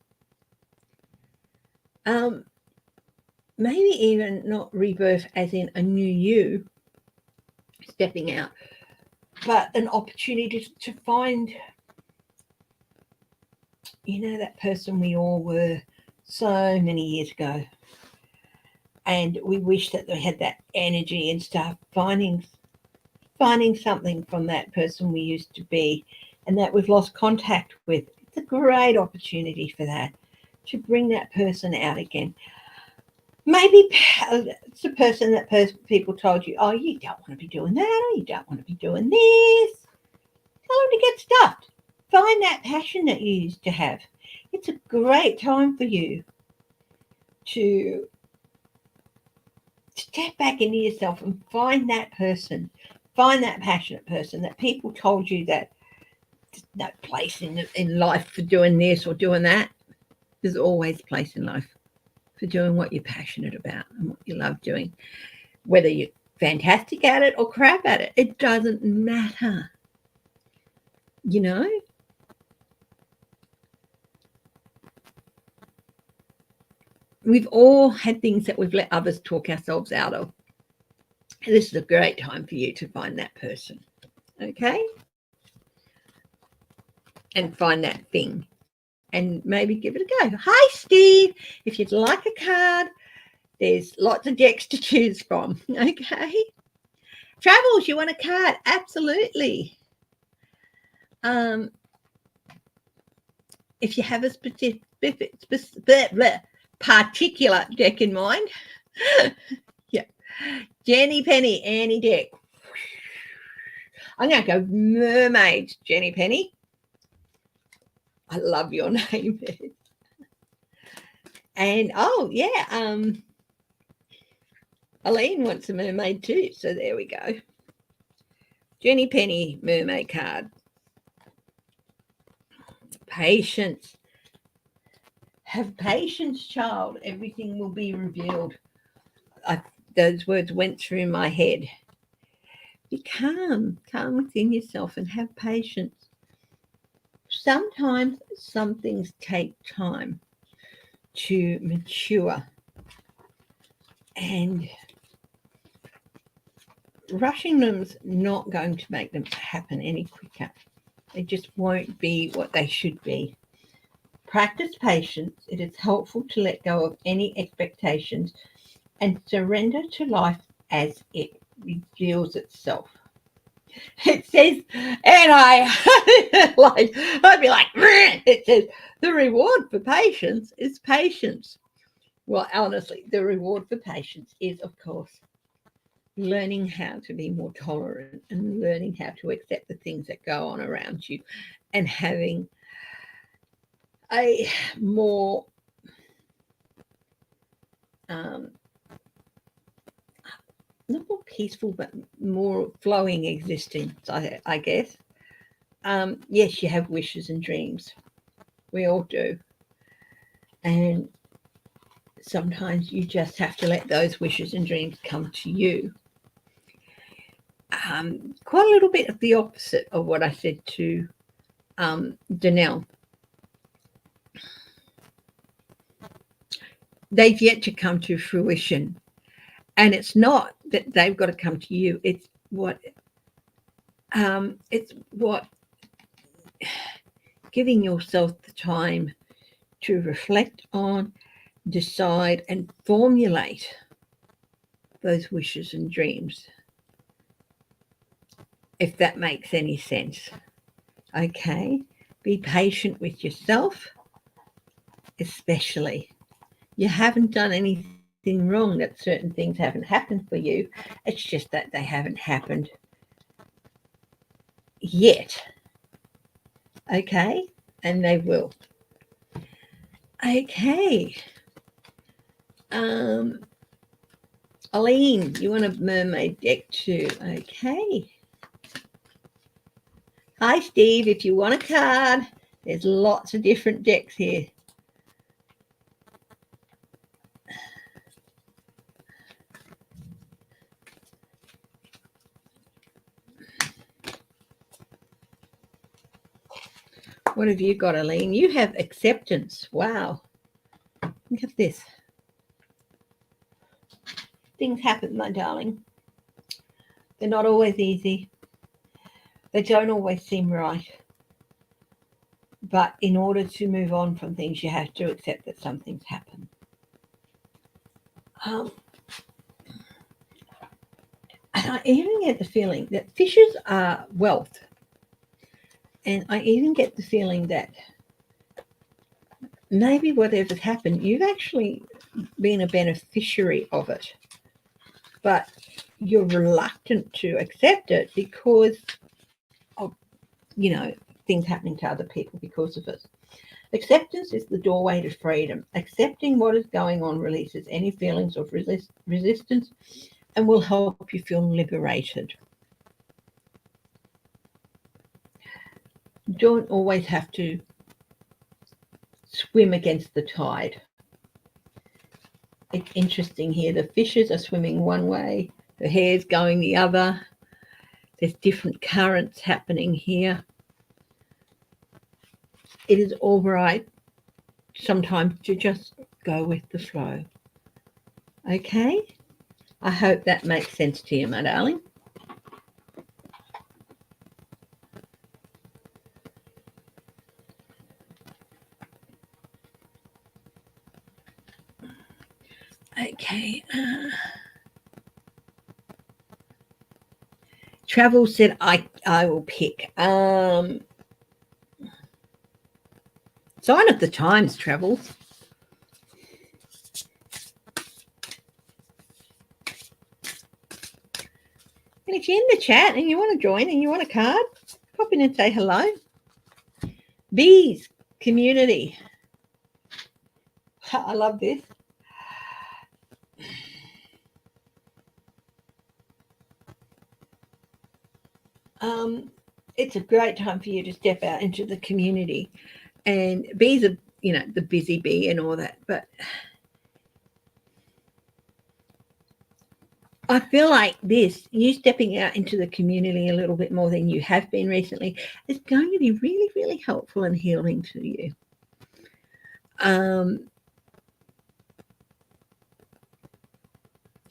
A: Maybe even not rebirth as in a new you stepping out, but an opportunity to find, that person we all were so many years ago. And we wish that they had that energy and start finding something from that person we used to be and that we've lost contact with. It's a great opportunity for that, to bring that person out again. Maybe it's a person that people told you, oh, you don't want to be doing that, or you don't want to be doing this. Tell them to get stuffed. Find that passion that you used to have. It's a great time for you to step back into yourself and find that person, find that passionate person that people told you that there's no place in life for doing this or doing that. There's always a place in life for doing what you're passionate about and what you love doing. Whether you're fantastic at it or crap at it, it doesn't matter. You know? We've all had things that we've let others talk ourselves out of. And this is a great time for you to find that person. Okay? And find that thing. And maybe give it a go. Hi, Steve. If you'd like a card, there's lots of decks to choose from. Okay? Travels, you want a card? Absolutely. If you have a particular deck in mind, yeah. Jenny Penny, any deck. I'm going to go Mermaid, Jenny Penny. I love your name. And, oh, yeah, Aline wants a mermaid too, so there we go. Jenny Penny, mermaid card. Patience. Have patience, child. Everything will be revealed. Those words went through my head. Be calm within yourself and have patience. Sometimes some things take time to mature, and rushing them's not going to make them happen any quicker. They just won't be what they should be. Practice patience. It is helpful to let go of any expectations and surrender to life as it reveals itself. It says, and I'd be like, it says, the reward for patience is patience. Well, honestly, the reward for patience is, of course, learning how to be more tolerant and learning how to accept the things that go on around you and having a more not more peaceful, but more flowing existence, I guess. Yes, you have wishes and dreams. We all do. And sometimes you just have to let those wishes and dreams come to you. Quite a little bit of the opposite of what I said to Danelle. They've yet to come to fruition. And it's not that they've got to come to you. It's what giving yourself the time to reflect on, decide, and formulate those wishes and dreams, if that makes any sense. Okay? Be patient with yourself, especially. You haven't done anything wrong that certain things haven't happened for you. It's just that they haven't happened yet. Okay? And they will. Okay. Aline, you want a mermaid deck too? Okay. Hi, Steve. If you want a card, there's lots of different decks here. What have you got, Aline? You have acceptance. Wow. Look at this. Things happen, my darling. They're not always easy. They don't always seem right. But in order to move on from things, you have to accept that some things happen. And I even get the feeling that fishes are wealth. And I even get the feeling that maybe whatever's happened, you've actually been a beneficiary of it. But you're reluctant to accept it because of, things happening to other people because of it. Acceptance is the doorway to freedom. Accepting what is going on releases any feelings of resistance and will help you feel liberated. You don't always have to swim against the tide. It's interesting here. The fishes are swimming one way, the hare's going the other. There's different currents happening here. It is all right sometimes to just go with the flow. Okay? I hope that makes sense to you, my darling. Okay. Travel said I will pick. Sign of the times, Travels. And if you're in the chat and you want to join and you want a card, pop in and say hello. Bees, community. I love this. It's a great time for you to step out into the community. And bees are, the busy bee and all that. But I feel like you stepping out into the community a little bit more than you have been recently is going to be really, really helpful and healing to you. And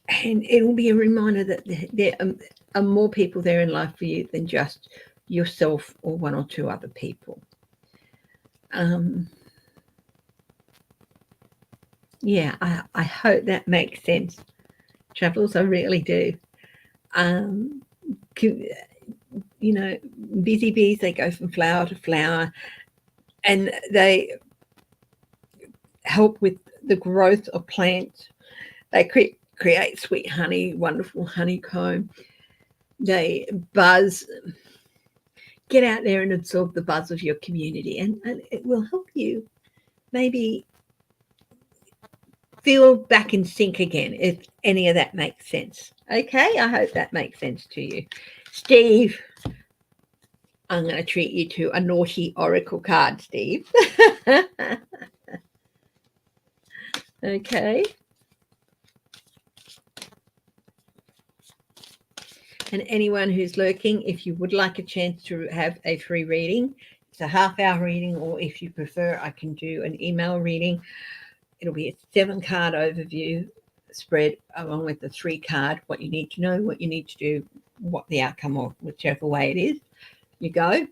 A: it'll be a reminder that there are more people there in life for you than just yourself or one or two other people. Yeah, I hope that makes sense, Travels. I really do. Busy bees, they go from flower to flower and they help with the growth of plants. They create sweet honey, wonderful honeycomb. They buzz. Get out there and absorb the buzz of your community, and it will help you maybe feel back in sync again, if any of that makes sense. Okay, I hope that makes sense to you. Steve, I'm going to treat you to a naughty oracle card, Steve. Okay. And anyone who's lurking, if you would like a chance to have a free reading, it's a half-hour reading, or if you prefer, I can do an email reading. It'll be a 7-card overview spread along with the 3-card, what you need to know, what you need to do, what the outcome of whichever way it is you go.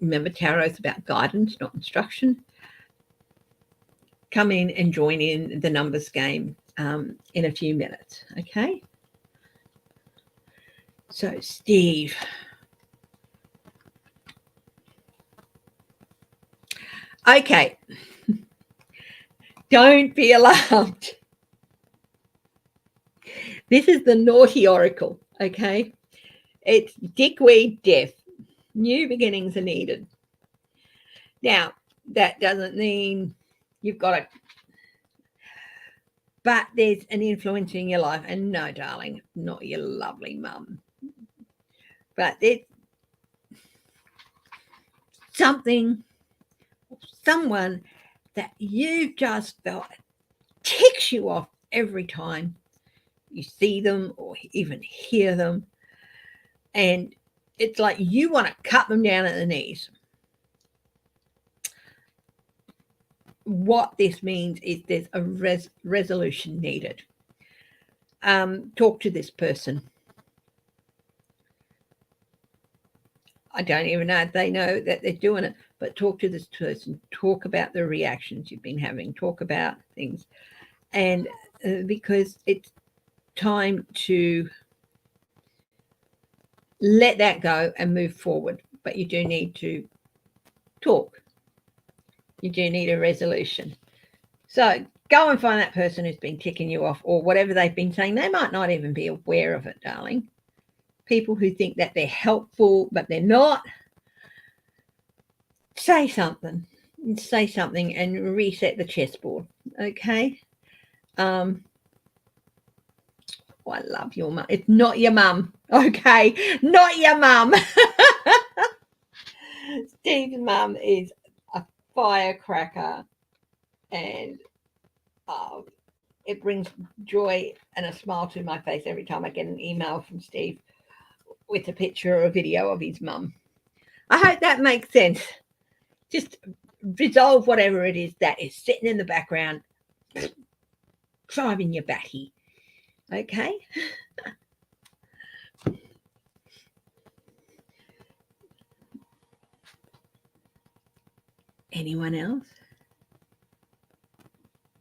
A: Remember, tarot is about guidance, not instruction. Come in and join in the numbers game in a few minutes, okay? So, Steve. Okay. Don't be alarmed. This is the naughty oracle, okay? It's dickweed death. New beginnings are needed. Now, that doesn't mean you've got it. But there's an influence in your life. And no, darling, not your lovely mum. But it's someone that you just felt ticks you off every time you see them or even hear them. And it's like you want to cut them down at the knees. What this means is there's a resolution needed. Talk to this person. I don't even know if they know that they're doing it, but talk to this person, talk about the reactions you've been having, talk about things. And because it's time to let that go and move forward, but you do need to talk. You do need a resolution. So go and find that person who's been ticking you off or whatever they've been saying. They might not even be aware of it, darling. People who think that they're helpful, but they're not. Say something and reset the chessboard. Okay. Oh, I love your mum. It's not your mum. Okay. Not your mum. Steve's mum is a firecracker, and it brings joy and a smile to my face every time I get an email from Steve with a picture or a video of his mum. I hope that makes sense. Just resolve whatever it is that is sitting in the background, driving your batty. Okay? Anyone else?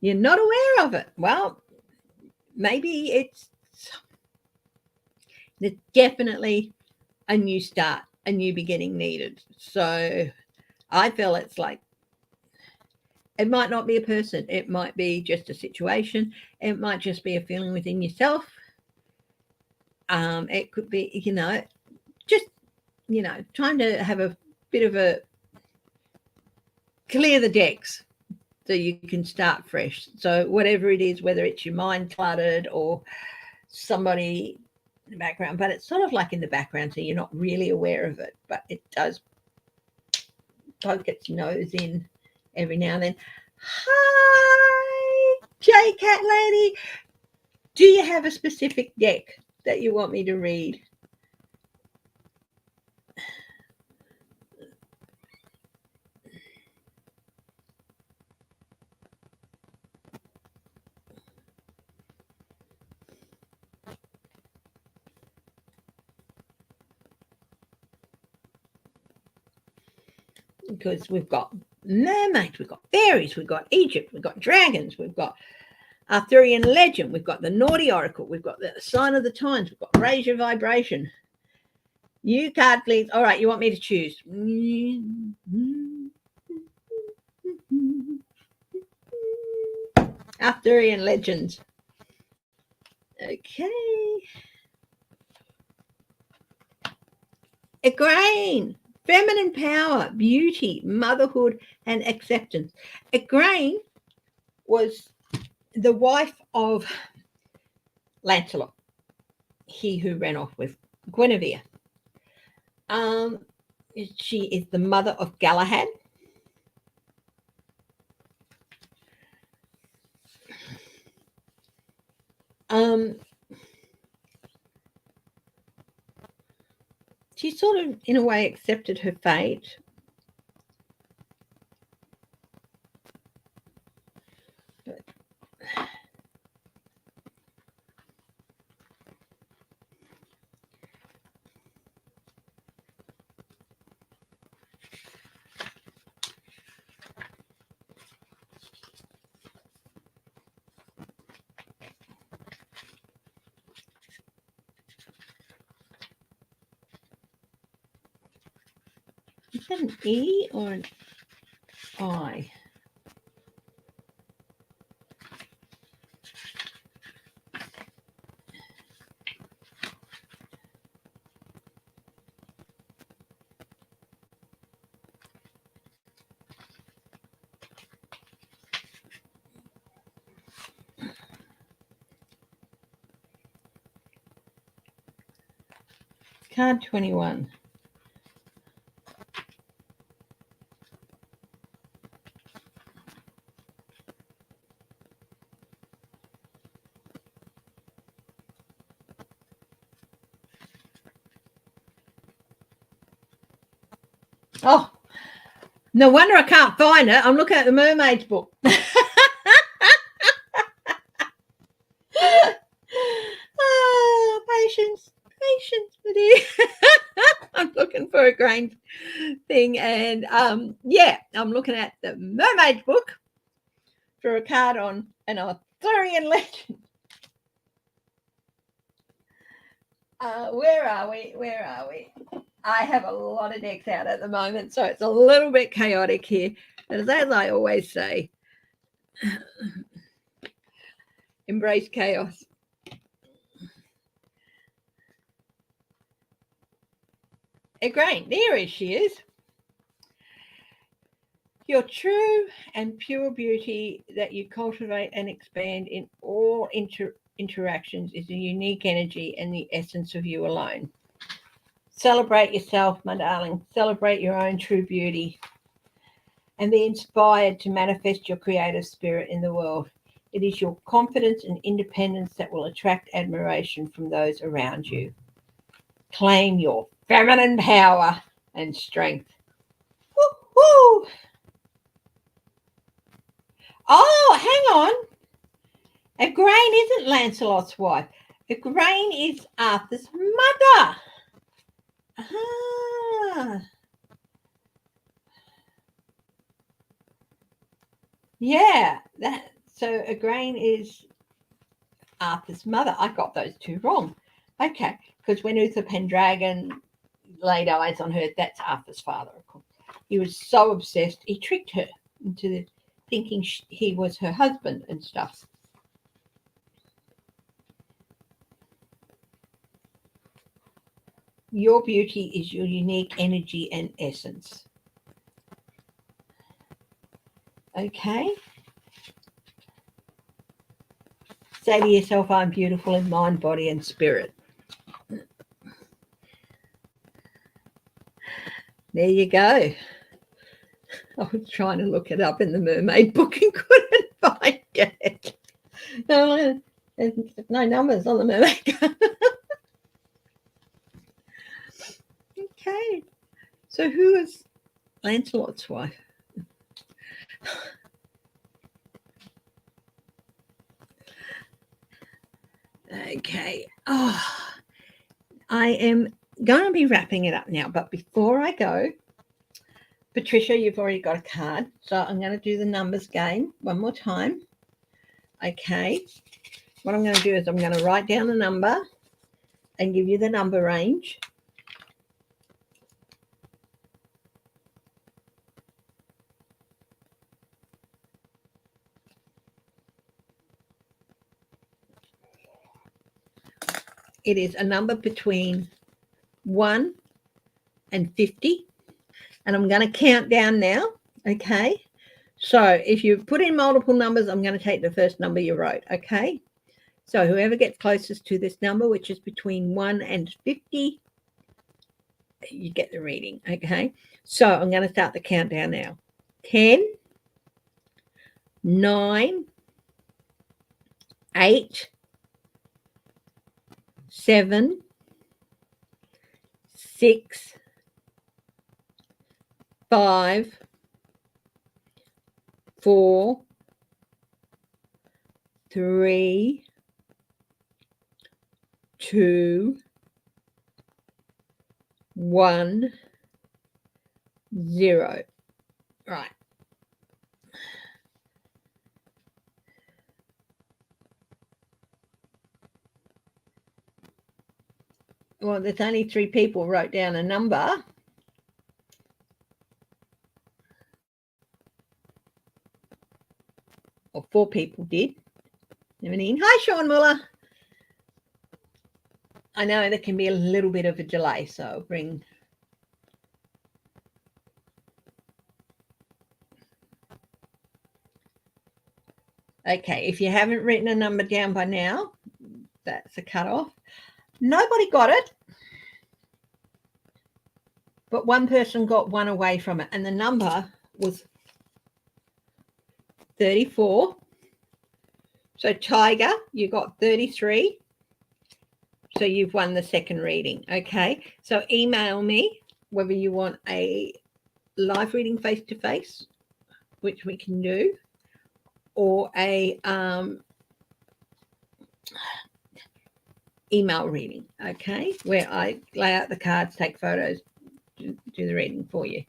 A: You're not aware of it. Well, maybe there's definitely a new start, a new beginning needed. So I feel it's like it might not be a person. It might be just a situation. It might just be a feeling within yourself. It could be, just, trying to have a bit of a clear the decks so you can start fresh. So whatever it is, whether it's your mind cluttered or somebody in the background, but it's sort of like in the background, so you're not really aware of it, but it does poke its nose in every now and then. Hi, J Cat Lady. Do you have a specific deck that you want me to read? Because we've got mermaids, we've got fairies, we've got Egypt, we've got dragons, we've got Arthurian legend, we've got the naughty oracle, we've got the sign of the times, we've got raise your vibration. You card, please. All right, you want me to choose? Arthurian legends. Okay. Igraine. Feminine power, beauty, motherhood, and acceptance. Igraine was the wife of Lancelot, he who ran off with Guinevere. She is the mother of Galahad. She sort of, in a way, accepted her fate. Is that an E or an I? Card 21. Oh, no wonder I can't find it. I'm looking at the mermaid's book. Oh, patience, my dear. I'm looking for for a grain thing. And yeah, I'm looking at the Mermaid book for a card on an Arthurian legend. Where are we? I have a lot of decks out at the moment, so it's a little bit chaotic here. But as I always say, embrace chaos. Again, there she is. Your true and pure beauty that you cultivate and expand in all interactions is a unique energy and the essence of you alone. Celebrate yourself, my darling. Celebrate your own true beauty and be inspired to manifest your creative spirit in the world. It is your confidence and independence that will attract admiration from those around you. Claim your feminine power and strength. Woo-hoo! Oh, hang on. Igraine isn't Lancelot's wife. Igraine is Arthur's mother. Ah. Yeah, so Igraine is Arthur's mother. I got those two wrong. Okay, because when Uther Pendragon laid eyes on her, that's Arthur's father, of course. He was so obsessed, he tricked her into thinking he was her husband and stuff. Your beauty is your unique energy and essence. Okay. Say to yourself, I'm beautiful in mind, body, and spirit. There you go. I was trying to look it up in the Mermaid book and couldn't find it. No, there's no numbers on the Mermaid. Okay. So who is Lancelot's wife? Okay. Oh, I am going to be wrapping it up now, but before I go, Patricia, you've already got a card, so I'm going to do the numbers game one more time. Okay. What I'm going to do is I'm going to write down the number and give you the number range. It is a number between 1 and 50. And I'm going to count down now. Okay. So if you put in multiple numbers, I'm going to take the first number you wrote. Okay. So whoever gets closest to this number, which is between 1 and 50, you get the reading. Okay. So I'm going to start the countdown now. 10, 9, 8, 7, 6, 5, 4, 3, 2, 1, 0. Right. Well, there's only 3 people wrote down a number. Or 4 people did. Hi, Sean Muller. I know there can be a little bit of a delay, so I'll bring... Okay, if you haven't written a number down by now, that's a cutoff. Nobody got it, but one person got one away from it, and the number was 34. So Tiger, you got 33. So you've won the second reading. Okay. So email me whether you want a live reading face-to-face, which we can do, or a email reading. Okay. Where I lay out the cards, take photos, do the reading for you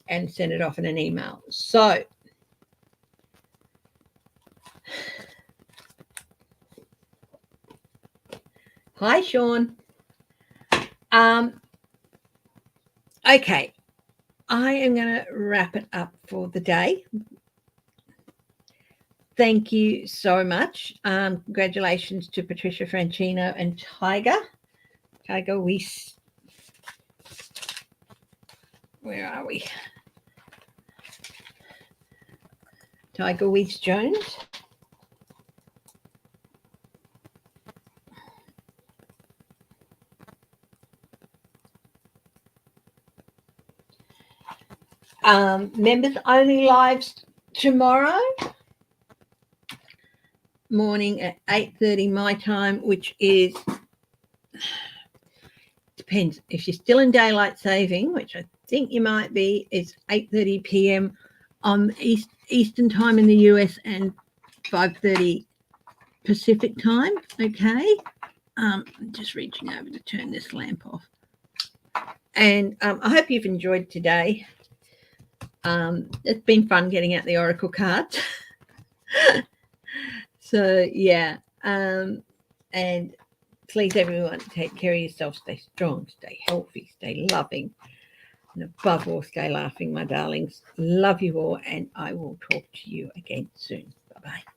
A: and send it off in an email. So hi, Sean. Okay, I am going to wrap it up for the day. Thank you so much. Congratulations to Patricia Franchino and Tiger Weiss. Where are we? Tiger Weiss Jones. Members only lives tomorrow morning at 8:30 my time, which is, depends if you're still in daylight saving, which I think you might be. It's 8:30 p.m. on Eastern time in the US and 5:30 Pacific time. Okay, I'm just reaching over to turn this lamp off. And I hope you've enjoyed today. It's been fun getting out the oracle cards. So yeah, and please everyone, take care of yourself, stay strong, stay healthy, stay loving, and above all, stay laughing, my darlings. Love you all, and I will talk to you again soon. Bye-bye.